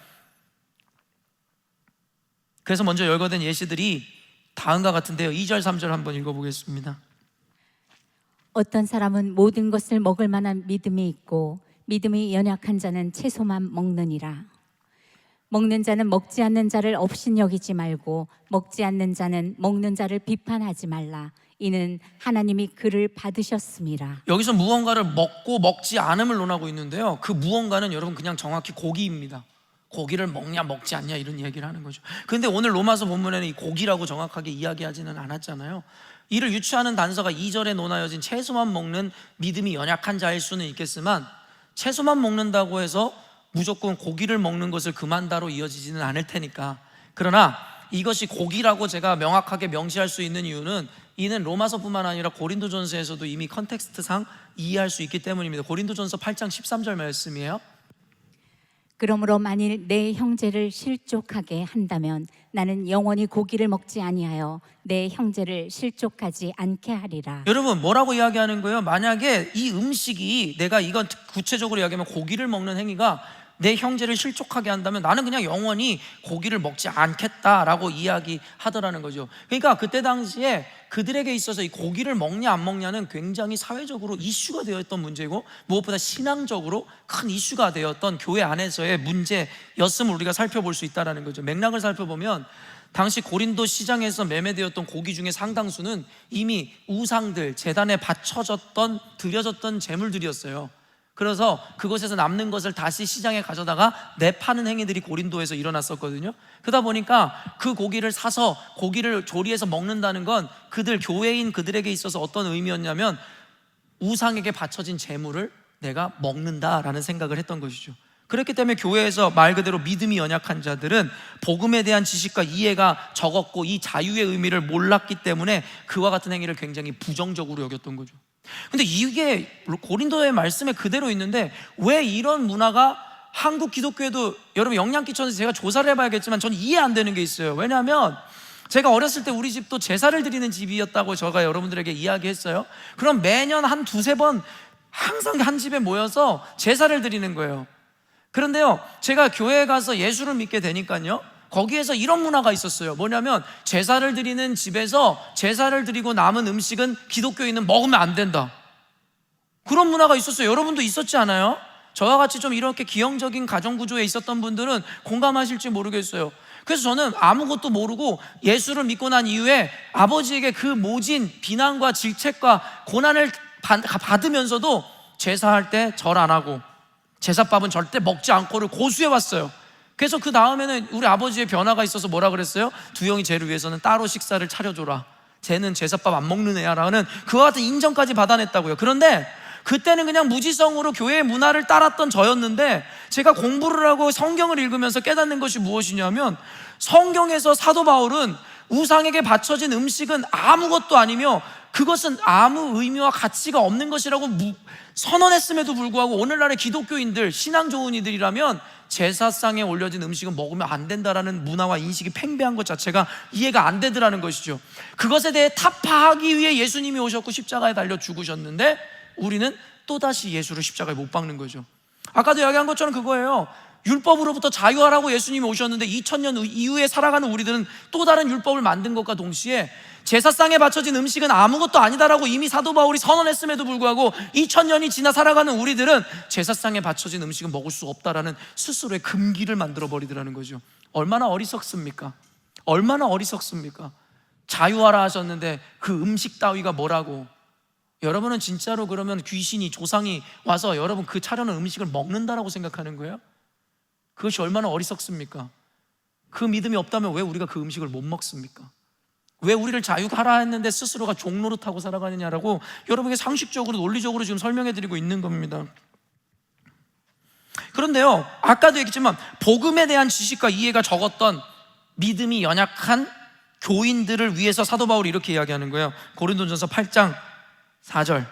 그래서 먼저 열거된 예시들이 다음과 같은데요. 2절 3절 한번 읽어보겠습니다. 어떤 사람은 모든 것을 먹을 만한 믿음이 있고 믿음이 연약한 자는 채소만 먹느니라. 먹는 자는 먹지 않는 자를 업신여기지 말고 먹지 않는 자는 먹는 자를 비판하지 말라. 이는 하나님이 그를 받으셨음이라. 여기서 무언가를 먹고 먹지 않음을 논하고 있는데요. 그 무언가는 여러분 그냥 정확히 고기입니다. 고기를 먹냐 먹지 않냐 이런 얘기를 하는 거죠. 그런데 오늘 로마서 본문에는 이 고기라고 정확하게 이야기하지는 않았잖아요. 이를 유추하는 단서가 2절에 논하여진 채소만 먹는 믿음이 연약한 자일 수는 있겠지만, 채소만 먹는다고 해서 무조건 고기를 먹는 것을 금한다로 이어지지는 않을 테니까. 그러나 이것이 고기라고 제가 명확하게 명시할 수 있는 이유는, 이는 로마서뿐만 아니라 고린도전서에서도 이미 컨텍스트상 이해할 수 있기 때문입니다. 고린도전서 8장 13절 말씀이에요. 그러므로 만일 내 형제를 실족하게 한다면 나는 영원히 고기를 먹지 아니하여 내 형제를 실족하지 않게 하리라. 여러분, 뭐라고 이야기하는 거예요? 만약에 이 음식이, 내가 이건 구체적으로 이야기하면 고기를 먹는 행위가 내 형제를 실족하게 한다면 나는 그냥 영원히 고기를 먹지 않겠다라고 이야기하더라는 거죠. 그러니까 그때 당시에 그들에게 있어서 이 고기를 먹냐 안 먹냐는 굉장히 사회적으로 이슈가 되었던 문제고, 무엇보다 신앙적으로 큰 이슈가 되었던 교회 안에서의 문제였음을 우리가 살펴볼 수 있다는 거죠. 맥락을 살펴보면 당시 고린도 시장에서 매매되었던 고기 중에 상당수는 이미 우상들, 제단에 바쳐졌던, 드려졌던 제물들이었어요. 그래서 그곳에서 남는 것을 다시 시장에 가져다가 내파는 행위들이 고린도에서 일어났었거든요. 그러다 보니까 그 고기를 사서 고기를 조리해서 먹는다는 건 그들, 교회인 그들에게 있어서 어떤 의미였냐면, 우상에게 바쳐진 재물을 내가 먹는다라는 생각을 했던 것이죠. 그렇기 때문에 교회에서 말 그대로 믿음이 연약한 자들은 복음에 대한 지식과 이해가 적었고 이 자유의 의미를 몰랐기 때문에 그와 같은 행위를 굉장히 부정적으로 여겼던 거죠. 근데 이게 고린도의 말씀에 그대로 있는데, 왜 이런 문화가 한국 기독교에도 여러분 영향 끼쳤는지 제가 조사를 해봐야겠지만 전 이해 안 되는 게 있어요. 왜냐하면 제가 어렸을 때 우리 집도 제사를 드리는 집이었다고 제가 여러분들에게 이야기했어요. 그럼 매년 한 두세 번 항상 한 집에 모여서 제사를 드리는 거예요. 그런데요, 제가 교회에 가서 예수를 믿게 되니까요, 거기에서 이런 문화가 있었어요. 뭐냐면 제사를 드리는 집에서 제사를 드리고 남은 음식은 기독교인은 먹으면 안 된다, 그런 문화가 있었어요. 여러분도 있었지 않아요? 저와 같이 좀 이렇게 기형적인 가정구조에 있었던 분들은 공감하실지 모르겠어요. 그래서 저는 아무것도 모르고 예수를 믿고 난 이후에 아버지에게 그 모진 비난과 질책과 고난을 받으면서도 제사할 때 절 안 하고 제사밥은 절대 먹지 않고를 고수해 왔어요. 그래서 그 다음에는 우리 아버지의 변화가 있어서 뭐라 그랬어요? 두영이 쟤를 위해서는 따로 식사를 차려줘라, 쟤는 제사밥 안 먹는 애야 라는 그와 같은 인정까지 받아냈다고요. 그런데 그때는 그냥 무지성으로 교회의 문화를 따랐던 저였는데, 제가 공부를 하고 성경을 읽으면서 깨닫는 것이 무엇이냐면, 성경에서 사도 바울은 우상에게 바쳐진 음식은 아무것도 아니며 그것은 아무 의미와 가치가 없는 것이라고 선언했음에도 불구하고 오늘날의 기독교인들, 신앙 좋은 이들이라면 제사상에 올려진 음식은 먹으면 안 된다라는 문화와 인식이 팽배한 것 자체가 이해가 안 되더라는 것이죠. 그것에 대해 타파하기 위해 예수님이 오셨고 십자가에 달려 죽으셨는데, 우리는 또다시 예수를 십자가에 못 박는 거죠. 아까도 이야기한 것처럼 그거예요. 율법으로부터 자유하라고 예수님이 오셨는데 2000년 이후에 살아가는 우리들은 또 다른 율법을 만든 것과 동시에 제사상에 바쳐진 음식은 아무것도 아니다라고 이미 사도 바울이 선언했음에도 불구하고 2000년이 지나 살아가는 우리들은 제사상에 바쳐진 음식은 먹을 수 없다라는 스스로의 금기를 만들어 버리더라는 거죠. 얼마나 어리석습니까? 얼마나 어리석습니까? 자유하라 하셨는데 그 음식 따위가 뭐라고? 여러분은 진짜로 그러면 귀신이, 조상이 와서 여러분 그 차려놓은 음식을 먹는다라고 생각하는 거예요? 그것이 얼마나 어리석습니까? 그 믿음이 없다면 왜 우리가 그 음식을 못 먹습니까? 왜 우리를 자유하라 했는데 스스로가 종노릇하고 살아가느냐라고 여러분에게 상식적으로, 논리적으로 지금 설명해드리고 있는 겁니다. 그런데요, 아까도 얘기했지만 복음에 대한 지식과 이해가 적었던 믿음이 연약한 교인들을 위해서 사도 바울이 이렇게 이야기하는 거예요. 고린도전서 8장 4절.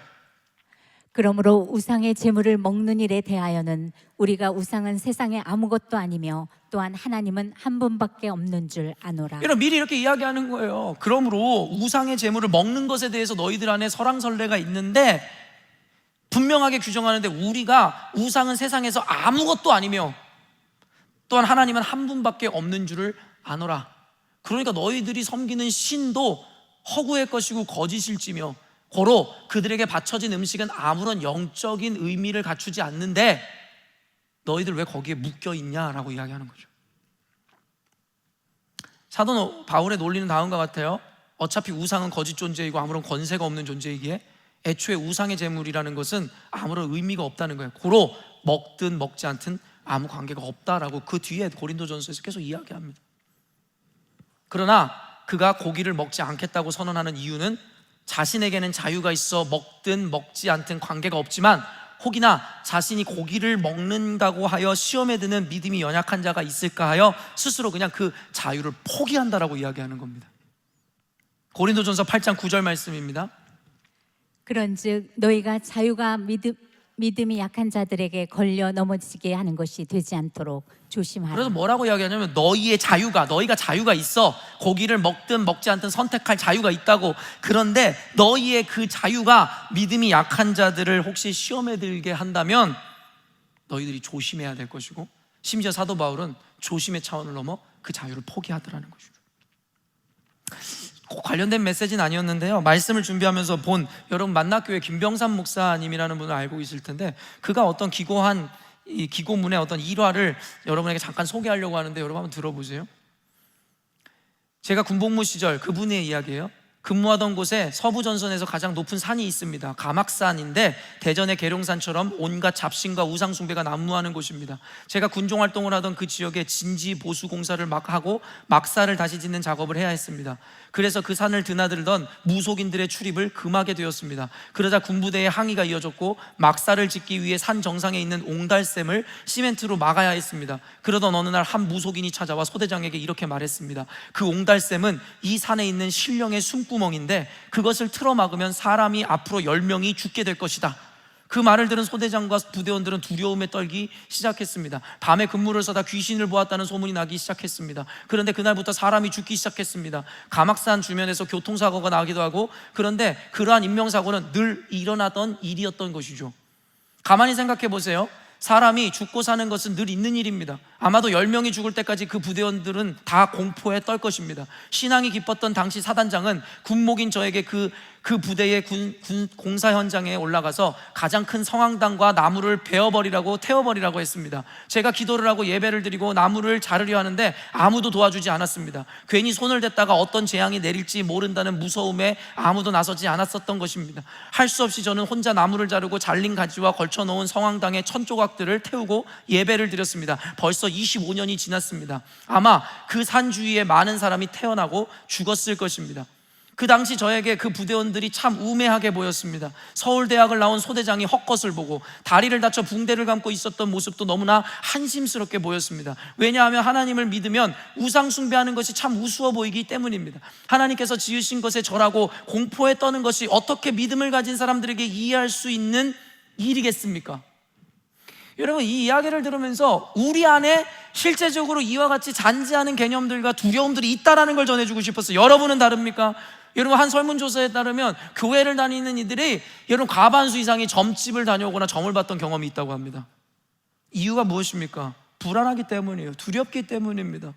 그러므로 우상의 제물을 먹는 일에 대하여는 우리가 우상은 세상에 아무것도 아니며 또한 하나님은 한 분밖에 없는 줄 아노라. 여러분, 미리 이렇게 이야기하는 거예요. 그러므로 우상의 제물을 먹는 것에 대해서 너희들 안에 설왕설래가 있는데 분명하게 규정하는데, 우리가 우상은 세상에서 아무것도 아니며 또한 하나님은 한 분밖에 없는 줄을 아노라. 그러니까 너희들이 섬기는 신도 허구의 것이고 거짓일지며 고로 그들에게 바쳐진 음식은 아무런 영적인 의미를 갖추지 않는데 너희들 왜 거기에 묶여 있냐라고 이야기하는 거죠. 사도 바울의 논리는 다음과 같아요. 어차피 우상은 거짓 존재이고 아무런 권세가 없는 존재이기에 애초에 우상의 제물이라는 것은 아무런 의미가 없다는 거예요. 고로 먹든 먹지 않든 아무 관계가 없다라고 그 뒤에 고린도전서에서 계속 이야기합니다. 그러나 그가 고기를 먹지 않겠다고 선언하는 이유는 자신에게는 자유가 있어 먹든 먹지 않든 관계가 없지만 혹이나 자신이 고기를 먹는다고 하여 시험에 드는 믿음이 연약한 자가 있을까 하여 스스로 그냥 그 자유를 포기한다라고 이야기하는 겁니다. 고린도전서 8장 9절 말씀입니다. 그런즉 너희가 자유가 믿음이 약한 자들에게 걸려 넘어지게 하는 것이 되지 않도록 조심하라. 그래서 뭐라고 이야기하냐면 너희가 자유가 있어. 고기를 먹든 먹지 않든 선택할 자유가 있다고. 그런데 너희의 그 자유가 믿음이 약한 자들을 혹시 시험에 들게 한다면 너희들이 조심해야 될 것이고, 심지어 사도 바울은 조심의 차원을 넘어 그 자유를 포기하더라는 것이죠. 꼭 관련된 메시지는 아니었는데요, 말씀을 준비하면서 본 여러분 만나교회 김병삼 목사님이라는 분을 알고 있을 텐데, 그가 어떤 이 기고문의 어떤 일화를 여러분에게 잠깐 소개하려고 하는데 여러분 한번 들어보세요. 제가 군복무 시절 그분의 이야기예요. 근무하던 곳에 서부 전선에서 가장 높은 산이 있습니다. 가막산인데 대전의 계룡산처럼 온갖 잡신과 우상 숭배가 난무하는 곳입니다. 제가 군종 활동을 하던 그 지역에 진지 보수 공사를 막 하고 막사를 다시 짓는 작업을 해야 했습니다. 그래서 그 산을 드나들던 무속인들의 출입을 금하게 되었습니다. 그러자 군부대의 항의가 이어졌고 막사를 짓기 위해 산 정상에 있는 옹달샘을 시멘트로 막아야 했습니다. 그러던 어느 날 한 무속인이 찾아와 소대장에게 이렇게 말했습니다. 그 옹달샘은 이 산에 있는 신령의 숨구멍인데 그것을 틀어막으면 사람이 앞으로 10명이 죽게 될 것이다. 그 말을 들은 소대장과 부대원들은 두려움에 떨기 시작했습니다. 밤에 근무를 서다 귀신을 보았다는 소문이 나기 시작했습니다. 그런데 그날부터 사람이 죽기 시작했습니다. 가막산 주변에서 교통사고가 나기도 하고, 그런데 그러한 인명사고는 늘 일어나던 일이었던 것이죠. 가만히 생각해 보세요. 사람이 죽고 사는 것은 늘 있는 일입니다. 아마도 10명이 죽을 때까지 그 부대원들은 다 공포에 떨 것입니다. 신앙이 깊었던 당시 사단장은 군목인 저에게 그 부대의 군 공사 현장에 올라가서 가장 큰 성황당과 나무를 태워버리라고 했습니다. 제가 기도를 하고 예배를 드리고 나무를 자르려 하는데 아무도 도와주지 않았습니다. 괜히 손을 댔다가 어떤 재앙이 내릴지 모른다는 무서움에 아무도 나서지 않았었던 것입니다. 할 수 없이 저는 혼자 나무를 자르고 잘린 가지와 걸쳐놓은 성황당의 천조각들을 태우고 예배를 드렸습니다. 벌써 25년이 지났습니다. 아마 그 산 주위에 많은 사람이 태어나고 죽었을 것입니다. 그 당시 저에게 그 부대원들이 참 우매하게 보였습니다. 서울대학을 나온 소대장이 헛것을 보고 다리를 다쳐 붕대를 감고 있었던 모습도 너무나 한심스럽게 보였습니다. 왜냐하면 하나님을 믿으면 우상 숭배하는 것이 참 우스워 보이기 때문입니다. 하나님께서 지으신 것에 절하고 공포에 떠는 것이 어떻게 믿음을 가진 사람들에게 이해할 수 있는 일이겠습니까? 여러분, 이 이야기를 들으면서 우리 안에 실제적으로 이와 같이 잔지하는 개념들과 두려움들이 있다는 걸 전해주고 싶었어요. 여러분은 다릅니까? 여러분, 한 설문조사에 따르면 교회를 다니는 이들이 여러분 과반수 이상이 점집을 다녀오거나 점을 봤던 경험이 있다고 합니다. 이유가 무엇입니까? 불안하기 때문이에요. 두렵기 때문입니다.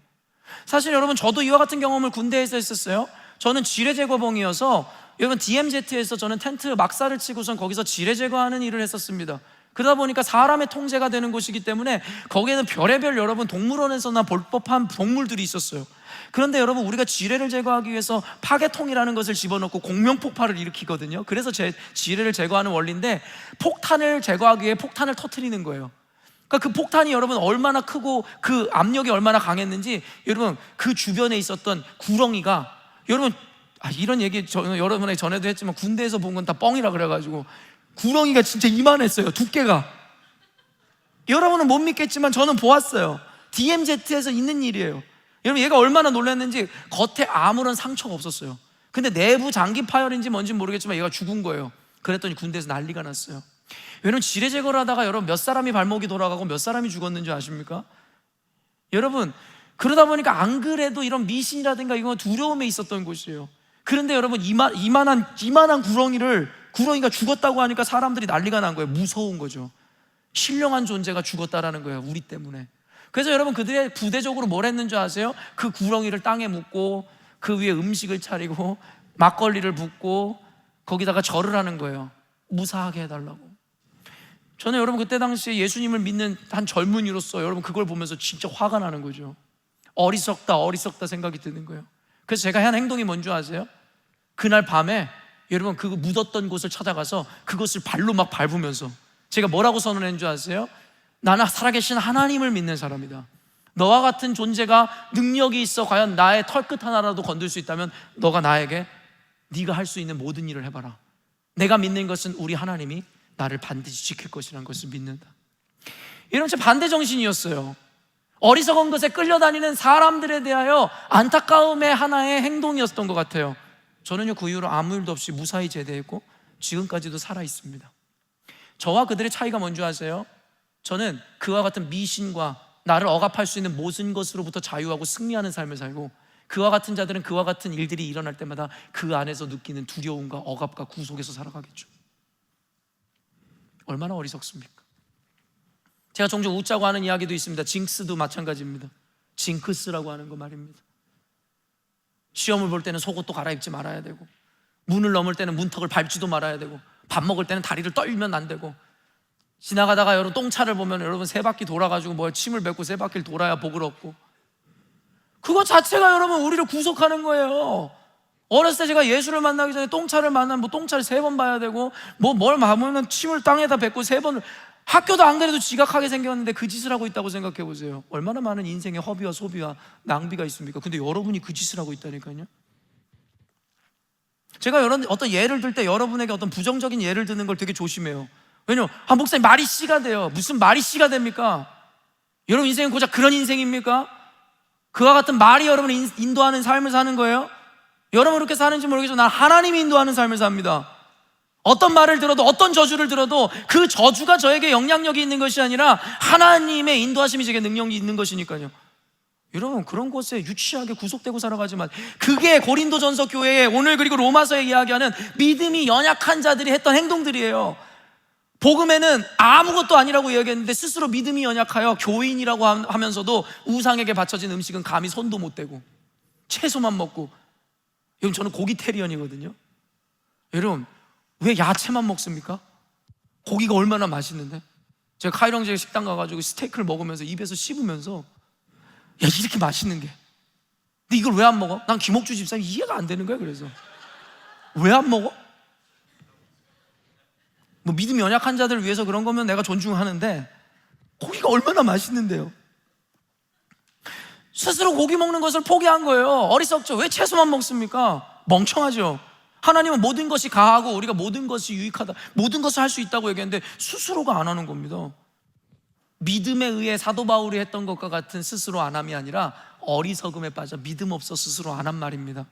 사실 여러분, 저도 이와 같은 경험을 군대에서 했었어요. 저는 지뢰제거봉이어서 여러분 DMZ에서 저는 텐트 막사를 치고선 거기서 지뢰제거하는 일을 했었습니다. 그러다 보니까 사람의 통제가 되는 곳이기 때문에 거기에는 별의별 여러분 동물원에서나 볼 법한 동물들이 있었어요. 그런데 여러분, 우리가 지뢰를 제거하기 위해서 파괴통이라는 것을 집어넣고 공명폭발을 일으키거든요. 그래서 지뢰를 제거하는 원리인데, 폭탄을 제거하기 위해 폭탄을 터뜨리는 거예요. 그러니까 그 폭탄이 여러분 얼마나 크고 그 압력이 얼마나 강했는지, 여러분 그 주변에 있었던 구렁이가, 여러분 이런 얘기 저는 여러분에게 전에도 했지만 군대에서 본 건 다 뻥이라 그래가지고 구렁이가 진짜 이만했어요. 두께가. 여러분은 못 믿겠지만 저는 보았어요. DMZ에서 있는 일이에요. 여러분, 얘가 얼마나 놀랐는지 겉에 아무런 상처가 없었어요. 근데 내부 장기 파열인지 뭔지 모르겠지만 얘가 죽은 거예요. 그랬더니 군대에서 난리가 났어요. 여러분, 지뢰 제거를 하다가 여러분 몇 사람이 발목이 돌아가고 몇 사람이 죽었는지 아십니까? 여러분, 그러다 보니까 안 그래도 이런 미신이라든가 이건 두려움에 있었던 곳이에요. 그런데 여러분, 이만한 구렁이가 죽었다고 하니까 사람들이 난리가 난 거예요. 무서운 거죠. 신령한 존재가 죽었다라는 거예요. 우리 때문에. 그래서 여러분, 그들의 부대적으로 뭘 했는지 아세요? 그 구렁이를 땅에 묻고 그 위에 음식을 차리고 막걸리를 붓고 거기다가 절을 하는 거예요. 무사하게 해달라고. 저는 여러분 그때 당시에 예수님을 믿는 한 젊은이로서 여러분 그걸 보면서 진짜 화가 나는 거죠. 어리석다 생각이 드는 거예요. 그래서 제가 한 행동이 뭔지 아세요? 그날 밤에 여러분 그 묻었던 곳을 찾아가서 그것을 발로 막 밟으면서 제가 뭐라고 선언했는 줄 아세요? 나는 살아계신 하나님을 믿는 사람이다. 너와 같은 존재가 능력이 있어 과연 나의 털끝 하나라도 건들 수 있다면 너가 나에게 네가 할 수 있는 모든 일을 해봐라. 내가 믿는 것은 우리 하나님이 나를 반드시 지킬 것이라는 것을 믿는다. 이런 제 반대 정신이었어요. 어리석은 것에 끌려다니는 사람들에 대하여 안타까움의 하나의 행동이었던 것 같아요. 저는요, 그 이후로 아무 일도 없이 무사히 제대했고 지금까지도 살아있습니다. 저와 그들의 차이가 뭔지 아세요? 저는 그와 같은 미신과 나를 억압할 수 있는 모든 것으로부터 자유하고 승리하는 삶을 살고, 그와 같은 자들은 그와 같은 일들이 일어날 때마다 그 안에서 느끼는 두려움과 억압과 구속에서 살아가겠죠. 얼마나 어리석습니까? 제가 종종 웃자고 하는 이야기도 있습니다. 징크스도 마찬가지입니다. 징크스라고 하는 거 말입니다. 시험을 볼 때는 속옷도 갈아입지 말아야 되고, 문을 넘을 때는 문턱을 밟지도 말아야 되고, 밥 먹을 때는 다리를 떨면 안 되고, 지나가다가 여러분 똥차를 보면 여러분 세 바퀴 돌아가지고 뭐 침을 뱉고 세 바퀴를 돌아야 복을 얻고, 그거 자체가 여러분 우리를 구속하는 거예요. 어렸을 때 제가 예수를 만나기 전에 똥차를 만나면 뭐 똥차를 3번 봐야 되고, 뭐 뭘 마무면 침을 땅에다 뱉고 3번을, 학교도 안 그래도 지각하게 생겼는데 그 짓을 하고 있다고 생각해 보세요. 얼마나 많은 인생의 허비와 소비와 낭비가 있습니까? 근데 여러분이 그 짓을 하고 있다니까요. 제가 어떤 예를 들 때 여러분에게 어떤 부정적인 예를 드는 걸 되게 조심해요. 왜냐면 목사님 말이 씨가 돼요. 무슨 말이 씨가 됩니까? 여러분 인생은 고작 그런 인생입니까? 그와 같은 말이 여러분을 인도하는 삶을 사는 거예요? 여러분 그렇게 사는지 모르겠지만 난 하나님이 인도하는 삶을 삽니다. 어떤 말을 들어도, 어떤 저주를 들어도 그 저주가 저에게 영향력이 있는 것이 아니라 하나님의 인도하심이 제게 능력이 있는 것이니까요. 여러분 그런 곳에 유치하게 구속되고 살아가지만, 그게 고린도전서 교회에 오늘 그리고 로마서에 이야기하는 믿음이 연약한 자들이 했던 행동들이에요. 복음에는 아무것도 아니라고 이야기했는데 스스로 믿음이 연약하여 교인이라고 하면서도 우상에게 바쳐진 음식은 감히 손도 못 대고 채소만 먹고. 여러분 저는 고기테리언이거든요. 여러분 왜 야채만 먹습니까? 고기가 얼마나 맛있는데. 제가 카이렁제 식당 가가지고 스테이크를 먹으면서 입에서 씹으면서, 야 이렇게 맛있는 게 근데 이걸 왜 안 먹어? 난 김옥주 집사님 이해가 안 되는 거야. 그래서 왜 안 먹어? 뭐 믿음이 연약한 자들을 위해서 그런 거면 내가 존중하는데, 고기가 얼마나 맛있는데요. 스스로 고기 먹는 것을 포기한 거예요. 어리석죠. 왜 채소만 먹습니까? 멍청하죠. 하나님은 모든 것이 가하고 우리가 모든 것이 유익하다, 모든 것을 할 수 있다고 얘기했는데 스스로가 안 하는 겁니다. 믿음에 의해 사도 바울이 했던 것과 같은 스스로 안 함이 아니라 어리석음에 빠져 믿음 없어 스스로 안 한 말입니다.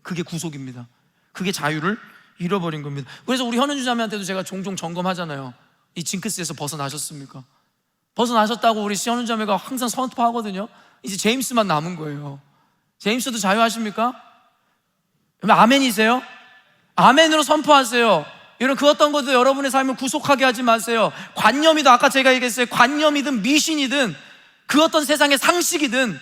그게 구속입니다. 그게 자유를 잃어버린 겁니다. 그래서 우리 현은주 자매한테도 제가 종종 점검하잖아요. 이 징크스에서 벗어나셨습니까? 벗어나셨다고 우리 현은주 자매가 항상 선포하거든요. 이제 제임스만 남은 거예요. 제임스도 자유하십니까? 아멘이세요? 아멘으로 선포하세요. 여러분 그 어떤 것도 여러분의 삶을 구속하게 하지 마세요. 관념이든, 아까 제가 얘기했어요, 관념이든 미신이든 그 어떤 세상의 상식이든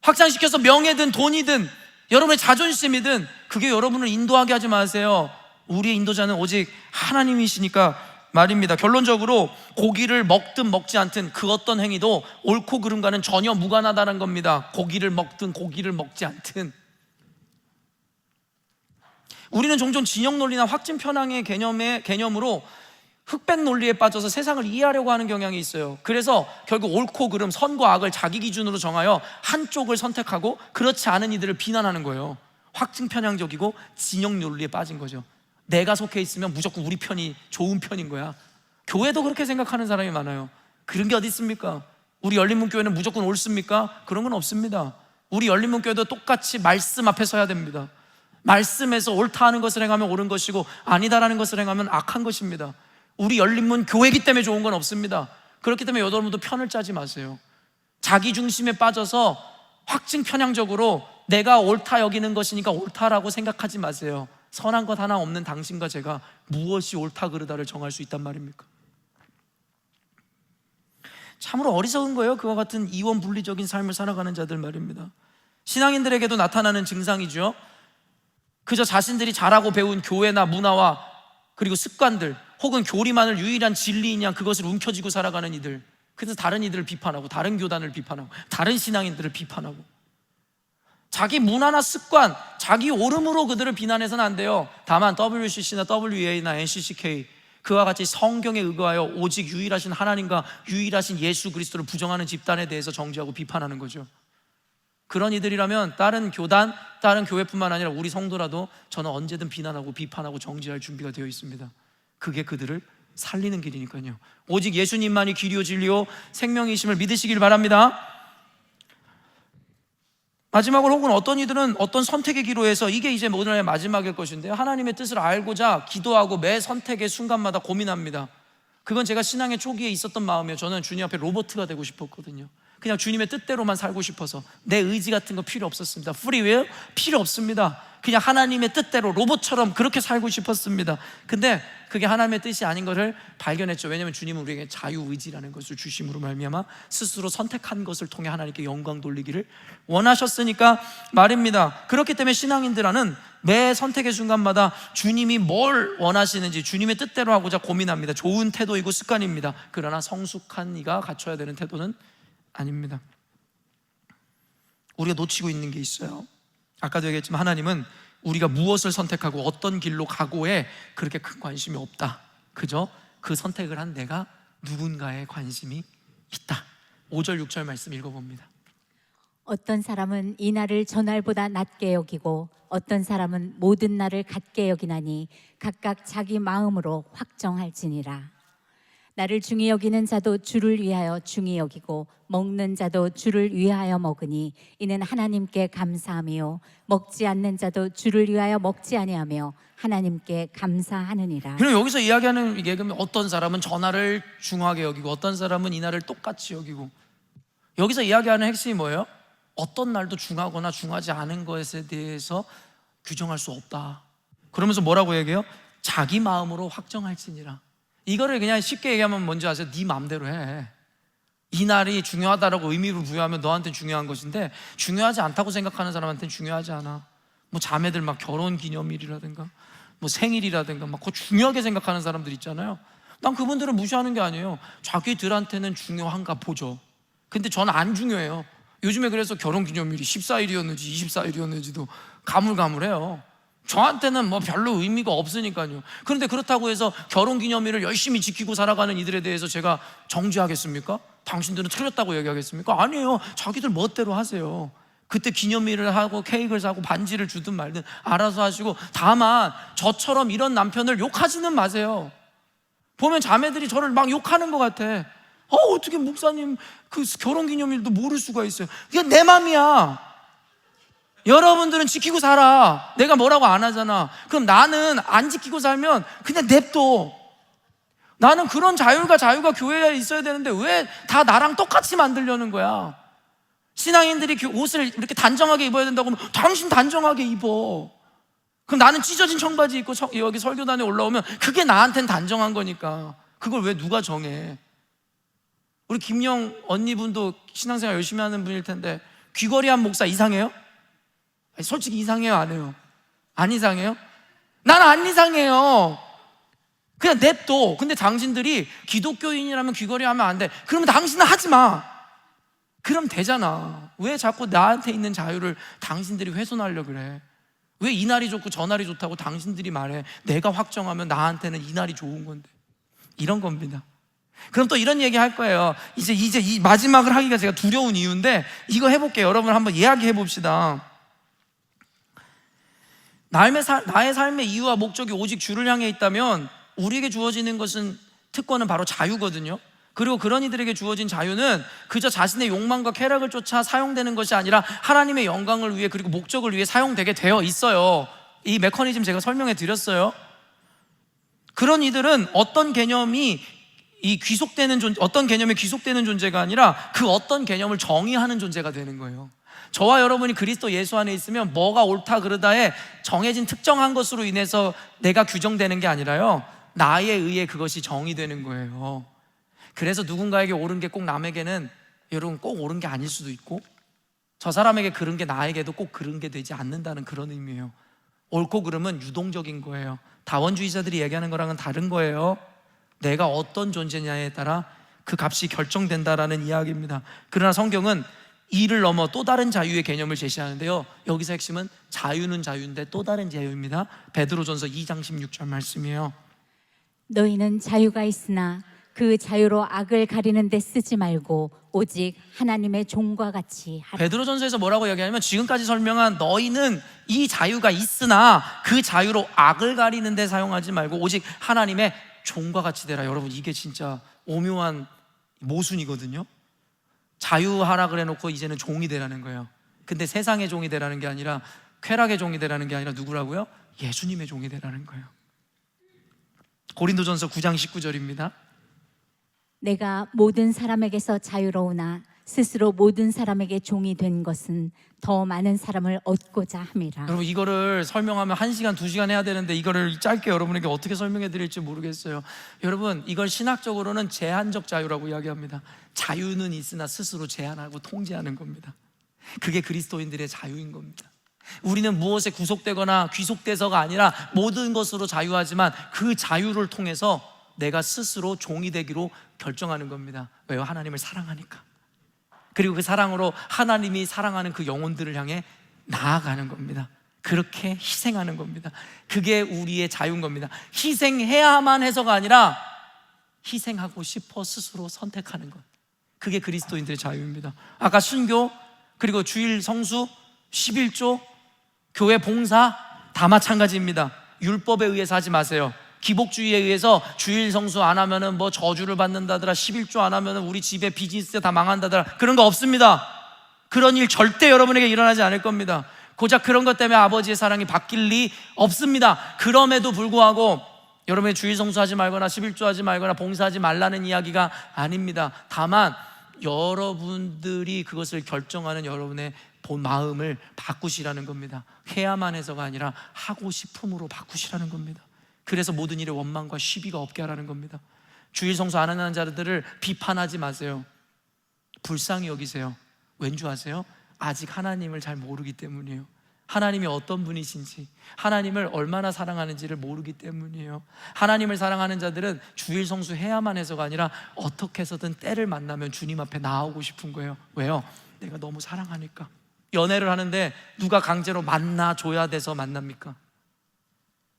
확장시켜서 명예든 돈이든 여러분의 자존심이든 그게 여러분을 인도하게 하지 마세요. 우리의 인도자는 오직 하나님이시니까 말입니다. 결론적으로 고기를 먹든 먹지 않든 그 어떤 행위도 옳고 그름과는 전혀 무관하다는 겁니다. 고기를 먹든 고기를 먹지 않든. 우리는 종종 진영 논리나 확진 편향의 개념으로 흑백 논리에 빠져서 세상을 이해하려고 하는 경향이 있어요. 그래서 결국 옳고 그름, 선과 악을 자기 기준으로 정하여 한쪽을 선택하고 그렇지 않은 이들을 비난하는 거예요. 확증 편향적이고 진영 논리에 빠진 거죠. 내가 속해 있으면 무조건 우리 편이 좋은 편인 거야. 교회도 그렇게 생각하는 사람이 많아요. 그런 게 어디 있습니까? 우리 열린문교회는 무조건 옳습니까? 그런 건 없습니다. 우리 열린문교회도 똑같이 말씀 앞에 서야 됩니다. 말씀에서 옳다 하는 것을 행하면 옳은 것이고 아니다라는 것을 행하면 악한 것입니다. 우리 열린문 교회이기 때문에 좋은 건 없습니다. 그렇기 때문에 여러분도 편을 짜지 마세요. 자기 중심에 빠져서 확증 편향적으로 내가 옳다 여기는 것이니까 옳다라고 생각하지 마세요. 선한 것 하나 없는 당신과 제가 무엇이 옳다 그르다를 정할 수 있단 말입니까? 참으로 어리석은 거예요. 그와 같은 이원 분리적인 삶을 살아가는 자들 말입니다. 신앙인들에게도 나타나는 증상이죠. 그저 자신들이 잘하고 배운 교회나 문화와 그리고 습관들 혹은 교리만을 유일한 진리인 양 그것을 움켜쥐고 살아가는 이들. 그래서 다른 이들을 비판하고 다른 교단을 비판하고 다른 신앙인들을 비판하고 자기 문화나 습관, 자기 옳음으로 그들을 비난해서는 안 돼요. 다만 WCC나 WEA나 NCCK 그와 같이 성경에 의거하여 오직 유일하신 하나님과 유일하신 예수 그리스도를 부정하는 집단에 대해서 정죄하고 비판하는 거죠. 그런 이들이라면 다른 교단, 다른 교회뿐만 아니라 우리 성도라도 저는 언제든 비난하고 비판하고 정죄할 준비가 되어 있습니다. 그게 그들을 살리는 길이니까요. 오직 예수님만이 길이요 진리요 생명이심을 믿으시길 바랍니다. 마지막으로 혹은 어떤 이들은 어떤 선택의 기로 해서 이게 이제 오늘의 마지막일 것인데요, 하나님의 뜻을 알고자 기도하고 매 선택의 순간마다 고민합니다. 그건 제가 신앙의 초기에 있었던 마음이에요. 저는 주님 앞에 로봇가 되고 싶었거든요. 그냥 주님의 뜻대로만 살고 싶어서 내 의지 같은 거 필요 없었습니다. free will 필요 없습니다. 그냥 하나님의 뜻대로 로봇처럼 그렇게 살고 싶었습니다. 근데 그게 하나님의 뜻이 아닌 것을 발견했죠. 왜냐하면 주님은 우리에게 자유의지라는 것을 주심으로 말미암아 스스로 선택한 것을 통해 하나님께 영광 돌리기를 원하셨으니까 말입니다. 그렇기 때문에 신앙인들은 매 선택의 순간마다 주님이 뭘 원하시는지 주님의 뜻대로 하고자 고민합니다. 좋은 태도이고 습관입니다. 그러나 성숙한 이가 갖춰야 되는 태도는 아닙니다. 우리가 놓치고 있는 게 있어요. 아까도 얘기했지만 하나님은 우리가 무엇을 선택하고 어떤 길로 가고에 그렇게 큰 관심이 없다. 그저 그 선택을 한 내가 누군가에 관심이 있다. 5절 6절 말씀 읽어봅니다. 어떤 사람은 이 날을 저 날보다 낮게 여기고 어떤 사람은 모든 날을 같게 여기나니 각각 자기 마음으로 확정할지니라. 나를 중히 여기는 자도 주를 위하여 중히 여기고 먹는 자도 주를 위하여 먹으니 이는 하나님께 감사함이요 먹지 않는 자도 주를 위하여 먹지 아니하며 하나님께 감사하느니라. 그럼 여기서 이야기하는 게 어떤 사람은 저 날을 중하게 여기고 어떤 사람은 이 날을 똑같이 여기고, 여기서 이야기하는 핵심이 뭐예요? 어떤 날도 중하거나 중하지 않은 것에 대해서 규정할 수 없다. 그러면서 뭐라고 얘기해요? 자기 마음으로 확정할지니라. 이거를 그냥 쉽게 얘기하면 뭔지 아세요? 네 마음대로 해. 이 날이 중요하다라고 의미를 부여하면 너한테는 중요한 것인데 중요하지 않다고 생각하는 사람한테는 중요하지 않아. 뭐 자매들 막 결혼 기념일이라든가 뭐 생일이라든가 막 그거 중요하게 생각하는 사람들 있잖아요. 난 그분들은 무시하는 게 아니에요. 자기들한테는 중요한가 보죠. 근데 저는 안 중요해요. 요즘에 그래서 결혼 기념일이 14일이었는지 24일이었는지도 가물가물해요. 저한테는 뭐 별로 의미가 없으니까요. 그런데 그렇다고 해서 결혼기념일을 열심히 지키고 살아가는 이들에 대해서 제가 정죄하겠습니까? 당신들은 틀렸다고 얘기하겠습니까? 아니에요. 자기들 멋대로 하세요. 그때 기념일을 하고 케이크를 사고 반지를 주든 말든 알아서 하시고, 다만 저처럼 이런 남편을 욕하지는 마세요. 보면 자매들이 저를 막 욕하는 것 같아. 어떻게 목사님 그 결혼기념일도 모를 수가 있어요. 이게 내 맘이야. 여러분들은 지키고 살아. 내가 뭐라고 안 하잖아. 그럼 나는 안 지키고 살면 그냥 냅둬. 나는 그런 자유가 교회에 있어야 되는데 왜 다 나랑 똑같이 만들려는 거야? 신앙인들이 옷을 이렇게 단정하게 입어야 된다고 하면 당신 단정하게 입어. 그럼 나는 찢어진 청바지 입고 여기 설교단에 올라오면 그게 나한텐 단정한 거니까. 그걸 왜 누가 정해? 우리 김영 언니분도 신앙생활 열심히 하는 분일 텐데 귀걸이한 목사 이상해요? 솔직히 이상해요, 안 해요? 안 이상해요? 난 안 이상해요. 그냥 냅둬. 근데 당신들이 기독교인이라면 귀걸이 하면 안 돼. 그러면 당신은 하지 마. 그럼 되잖아. 왜 자꾸 나한테 있는 자유를 당신들이 훼손하려고 그래? 왜 이 날이 좋고 저 날이 좋다고 당신들이 말해? 내가 확정하면 나한테는 이 날이 좋은 건데. 이런 겁니다. 그럼 또 이런 얘기 할 거예요. 이제 이 마지막을 하기가 제가 두려운 이유인데 이거 해볼게요. 여러분 한번 이야기해 봅시다. 나의 삶의 이유와 목적이 오직 주를 향해 있다면 우리에게 주어지는 것은 특권은 바로 자유거든요. 그리고 그런 이들에게 주어진 자유는 그저 자신의 욕망과 쾌락을 쫓아 사용되는 것이 아니라 하나님의 영광을 위해 그리고 목적을 위해 사용되게 되어 있어요. 이 메커니즘 제가 설명해 드렸어요. 그런 이들은 어떤 개념이 귀속되는 존재가 아니라 그 어떤 개념을 정의하는 존재가 되는 거예요. 저와 여러분이 그리스도 예수 안에 있으면 뭐가 옳다 그르다에 정해진 특정한 것으로 인해서 내가 규정되는 게 아니라요, 나에 의해 그것이 정의되는 거예요. 그래서 누군가에게 옳은 게 꼭 남에게는 여러분 꼭 옳은 게 아닐 수도 있고, 저 사람에게 그런 게 나에게도 꼭 그런 게 되지 않는다는 그런 의미예요. 옳고 그름은 유동적인 거예요. 다원주의자들이 얘기하는 거랑은 다른 거예요. 내가 어떤 존재냐에 따라 그 값이 결정된다라는 이야기입니다. 그러나 성경은 이를 넘어 또 다른 자유의 개념을 제시하는데요, 여기서 핵심은 자유는 자유인데 또 다른 자유입니다. 베드로전서 2장 16절 말씀이에요. 너희는 자유가 있으나 그 자유로 악을 가리는 데 쓰지 말고 오직 하나님의 종과 같이 하라. 베드로전서에서 뭐라고 이야기하냐면 지금까지 설명한 너희는 이 자유가 있으나 그 자유로 악을 가리는 데 사용하지 말고 오직 하나님의 종과 같이 되라. 여러분, 이게 진짜 오묘한 모순이거든요. 자유하라 그래 놓고 이제는 종이 되라는 거예요. 근데 세상의 종이 되라는 게 아니라, 쾌락의 종이 되라는 게 아니라 누구라고요? 예수님의 종이 되라는 거예요. 고린도전서 9장 19절입니다. 내가 모든 사람에게서 자유로우나 스스로 모든 사람에게 종이 된 것은 더 많은 사람을 얻고자 함이라. 여러분, 이거를 설명하면 1시간, 2시간 해야 되는데 이거를 짧게 여러분에게 어떻게 설명해 드릴지 모르겠어요. 여러분, 이걸 신학적으로는 제한적 자유라고 이야기합니다. 자유는 있으나 스스로 제한하고 통제하는 겁니다. 그게 그리스도인들의 자유인 겁니다. 우리는 무엇에 구속되거나 귀속돼서가 아니라 모든 것으로 자유하지만 그 자유를 통해서 내가 스스로 종이 되기로 결정하는 겁니다. 왜요? 하나님을 사랑하니까. 그리고 그 사랑으로 하나님이 사랑하는 그 영혼들을 향해 나아가는 겁니다. 그렇게 희생하는 겁니다. 그게 우리의 자유인 겁니다. 희생해야만 해서가 아니라 희생하고 싶어 스스로 선택하는 것. 그게 그리스도인들의 자유입니다. 아까 순교, 그리고 주일 성수, 11조, 교회 봉사 다 마찬가지입니다. 율법에 의해서 하지 마세요. 기복주의에 의해서 주일 성수 안 하면은 뭐 저주를 받는다더라, 11조 안 하면은 우리 집에 비즈니스 다 망한다더라, 그런 거 없습니다. 그런 일 절대 여러분에게 일어나지 않을 겁니다. 고작 그런 것 때문에 아버지의 사랑이 바뀔 리 없습니다. 그럼에도 불구하고 여러분의 주일 성수하지 말거나 11조 하지 말거나 봉사하지 말라는 이야기가 아닙니다. 다만 여러분들이 그것을 결정하는 여러분의 본 마음을 바꾸시라는 겁니다. 해야만 해서가 아니라 하고 싶음으로 바꾸시라는 겁니다. 그래서 모든 일에 원망과 시비가 없게 하라는 겁니다. 주일 성수 안 하는 자들을 비판하지 마세요. 불쌍히 여기세요. 왠 줄 아세요? 아직 하나님을 잘 모르기 때문이에요. 하나님이 어떤 분이신지, 하나님을 얼마나 사랑하는지를 모르기 때문이에요. 하나님을 사랑하는 자들은 주일 성수 해야만 해서가 아니라 어떻게 해서든 때를 만나면 주님 앞에 나오고 싶은 거예요. 왜요? 내가 너무 사랑하니까. 연애를 하는데 누가 강제로 만나줘야 돼서 만납니까?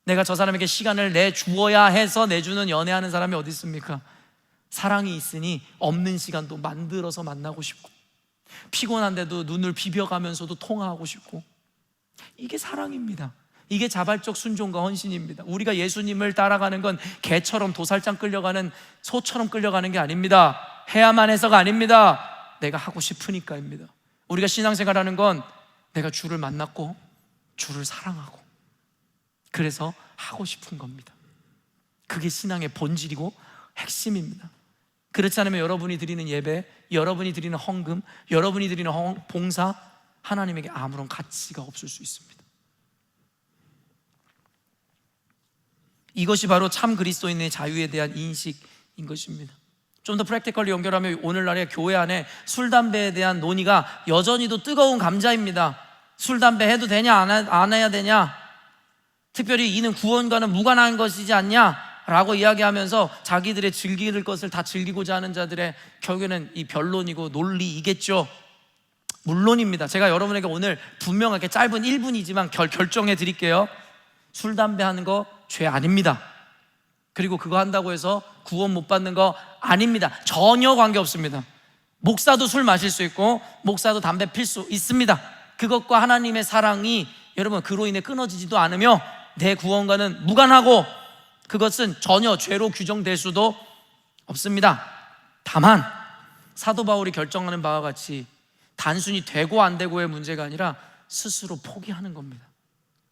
내가 저 사람에게 시간을 내주어야 해서 내주는 연애하는 사람이 어디 있습니까? 사랑이 있으니 없는 시간도 만들어서 만나고 싶고, 피곤한데도 눈을 비벼가면서도 통화하고 싶고, 이게 사랑입니다. 이게 자발적 순종과 헌신입니다. 우리가 예수님을 따라가는 건 개처럼 도살장 끌려가는, 소처럼 끌려가는 게 아닙니다. 해야만 해서가 아닙니다. 내가 하고 싶으니까입니다. 우리가 신앙생활하는 건 내가 주를 만났고 주를 사랑하고 그래서 하고 싶은 겁니다. 그게 신앙의 본질이고 핵심입니다. 그렇지 않으면 여러분이 드리는 예배, 여러분이 드리는 헌금, 여러분이 드리는 봉사, 하나님에게 아무런 가치가 없을 수 있습니다. 이것이 바로 참 그리스도인의 자유에 대한 인식인 것입니다. 좀 더 프랙티컬리 연결하면 오늘날의 교회 안에 술, 담배에 대한 논의가 여전히도 뜨거운 감자입니다. 술, 담배 해도 되냐 안 해야 되냐, 특별히 이는 구원과는 무관한 것이지 않냐 라고 이야기하면서 자기들의 즐길 것을 다 즐기고자 하는 자들의 결국에는 이 변론이고 논리이겠죠. 물론입니다. 제가 여러분에게 오늘 분명하게 짧은 1분이지만 결정해 드릴게요. 술, 담배 하는 거 죄 아닙니다. 그리고 그거 한다고 해서 구원 못 받는 거 아닙니다. 전혀 관계없습니다. 목사도 술 마실 수 있고 목사도 담배 필 수 있습니다. 그것과 하나님의 사랑이 여러분 그로 인해 끊어지지도 않으며 내 구원과는 무관하고 그것은 전혀 죄로 규정될 수도 없습니다. 다만 사도 바울이 결정하는 바와 같이 단순히 되고 안 되고의 문제가 아니라 스스로 포기하는 겁니다.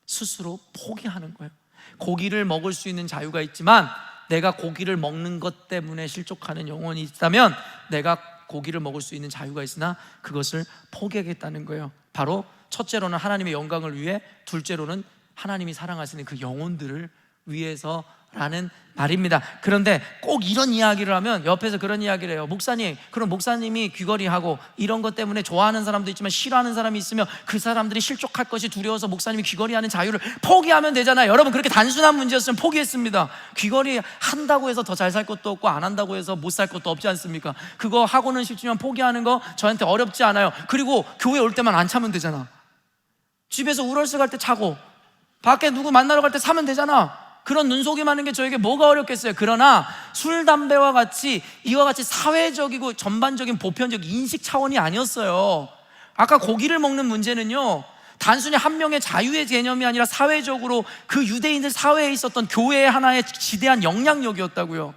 스스로 포기하는 거예요. 고기를 먹을 수 있는 자유가 있지만 내가 고기를 먹는 것 때문에 실족하는 영혼이 있다면 내가 고기를 먹을 수 있는 자유가 있으나 그것을 포기하겠다는 거예요. 바로 첫째로는 하나님의 영광을 위해, 둘째로는 하나님이 사랑하시는 그 영혼들을 위해서라는 말입니다. 그런데 꼭 이런 이야기를 하면 옆에서 그런 이야기를 해요. 목사님, 그럼 목사님이 귀걸이하고 이런 것 때문에 좋아하는 사람도 있지만 싫어하는 사람이 있으면 그 사람들이 실족할 것이 두려워서 목사님이 귀걸이하는 자유를 포기하면 되잖아요. 여러분, 그렇게 단순한 문제였으면 포기했습니다. 귀걸이 한다고 해서 더 잘 살 것도 없고 안 한다고 해서 못 살 것도 없지 않습니까? 그거 하고는 싶지만 포기하는 거 저한테 어렵지 않아요. 그리고 교회 올 때만 안 차면 되잖아. 집에서 우럴스 갈 때 차고 밖에 누구 만나러 갈 때 사면 되잖아. 그런 눈속임하는 게 저에게 뭐가 어렵겠어요. 그러나 술, 담배와 같이 이와 같이 사회적이고 전반적인 보편적 인식 차원이 아니었어요. 아까 고기를 먹는 문제는요, 단순히 한 명의 자유의 개념이 아니라 사회적으로 그 유대인들 사회에 있었던 교회의 하나의 지대한 영향력이었다고요.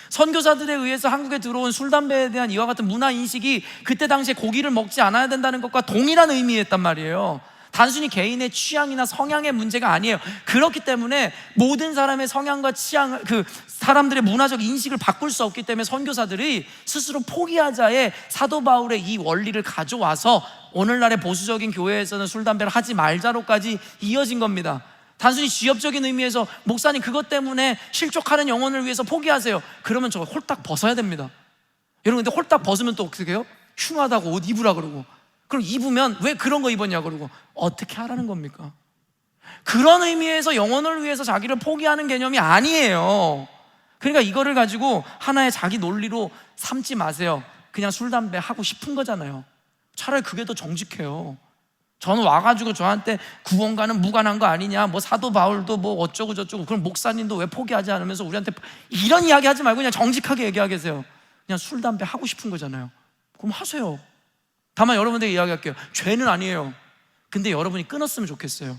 선교사들에 의해서 한국에 들어온 술, 담배에 대한 이와 같은 문화 인식이 그때 당시에 고기를 먹지 않아야 된다는 것과 동일한 의미였단 말이에요. 단순히 개인의 취향이나 성향의 문제가 아니에요. 그렇기 때문에 모든 사람의 성향과 취향, 그 사람들의 문화적 인식을 바꿀 수 없기 때문에 선교사들이 스스로 포기하자에 사도 바울의 이 원리를 가져와서 오늘날의 보수적인 교회에서는 술, 담배를 하지 말자로까지 이어진 겁니다. 단순히 지엽적인 의미에서 목사님 그것 때문에 실족하는 영혼을 위해서 포기하세요. 그러면 저 홀딱 벗어야 됩니다. 여러분, 근데 홀딱 벗으면 또 어떻게 해요? 흉하다고 옷 입으라 그러고, 그럼 입으면 왜 그런 거 입었냐 그러고, 어떻게 하라는 겁니까? 그런 의미에서 영혼을 위해서 자기를 포기하는 개념이 아니에요. 그러니까 이거를 가지고 하나의 자기 논리로 삼지 마세요. 그냥 술, 담배 하고 싶은 거잖아요. 차라리 그게 더 정직해요. 저는 와가지고 저한테 구원과는 무관한 거 아니냐, 뭐 사도 바울도 뭐 어쩌고 저쩌고, 그럼 목사님도 왜 포기하지 않으면서 우리한테 이런 이야기 하지 말고 그냥 정직하게 얘기하겠어요. 그냥 술, 담배 하고 싶은 거잖아요. 그럼 하세요. 다만 여러분들에게 이야기할게요. 죄는 아니에요. 근데 여러분이 끊었으면 좋겠어요.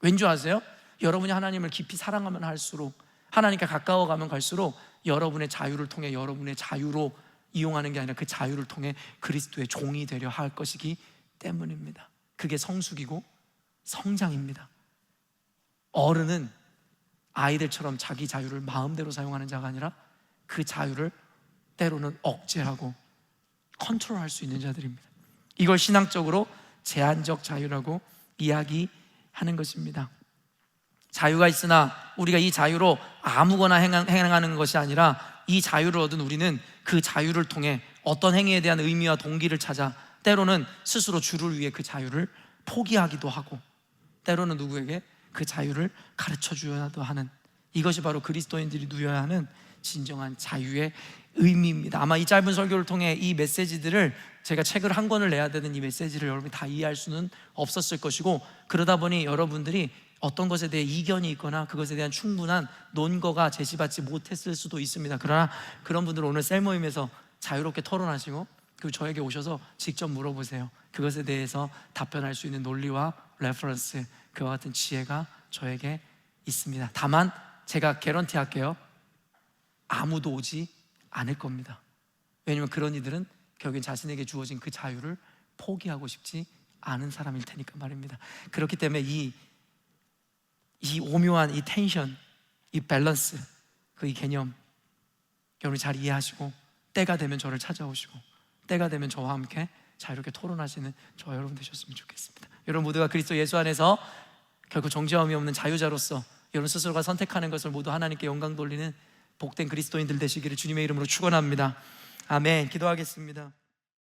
왠지 아세요? 여러분이 하나님을 깊이 사랑하면 할수록, 하나님께 가까워가면 갈수록 여러분의 자유를 통해 여러분의 자유로 이용하는 게 아니라 그 자유를 통해 그리스도의 종이 되려 할 것이기 때문입니다. 그게 성숙이고 성장입니다. 어른은 아이들처럼 자기 자유를 마음대로 사용하는 자가 아니라 그 자유를 때로는 억제하고 컨트롤할 수 있는 자들입니다. 이걸 신앙적으로 제한적 자유라고 이야기하는 것입니다. 자유가 있으나 우리가 이 자유로 아무거나 행하는 것이 아니라 이 자유를 얻은 우리는 그 자유를 통해 어떤 행위에 대한 의미와 동기를 찾아 때로는 스스로 주를 위해 그 자유를 포기하기도 하고, 때로는 누구에게 그 자유를 가르쳐 주어야도 하는, 이것이 바로 그리스도인들이 누려야 하는 진정한 자유의 의미입니다. 아마 이 짧은 설교를 통해 이 메시지들을, 제가 책을 한 권을 내야 되는 이 메시지를 여러분이 다 이해할 수는 없었을 것이고, 그러다 보니 여러분들이 어떤 것에 대해 이견이 있거나 그것에 대한 충분한 논거가 제시받지 못했을 수도 있습니다. 그러나 그런 분들은 오늘 셀 모임에서 자유롭게 토론하시고, 그리고 저에게 오셔서 직접 물어보세요. 그것에 대해서 답변할 수 있는 논리와 레퍼런스, 그와 같은 지혜가 저에게 있습니다. 다만 제가 개런티 할게요. 아무도 오지 않을 겁니다. 왜냐하면 그런 이들은 결국엔 자신에게 주어진 그 자유를 포기하고 싶지 않은 사람일 테니까 말입니다. 그렇기 때문에 이 오묘한 이 텐션, 이 밸런스, 그 이 개념 여러분이 잘 이해하시고, 때가 되면 저를 찾아오시고, 때가 되면 저와 함께 자유롭게 토론하시는 저 여러분 되셨으면 좋겠습니다. 여러분 모두가 그리스도 예수 안에서 결코 정죄함이 없는 자유자로서 여러분 스스로가 선택하는 것을 모두 하나님께 영광 돌리는 복된 그리스도인들 되시기를 주님의 이름으로 축원합니다. 아멘. 기도하겠습니다.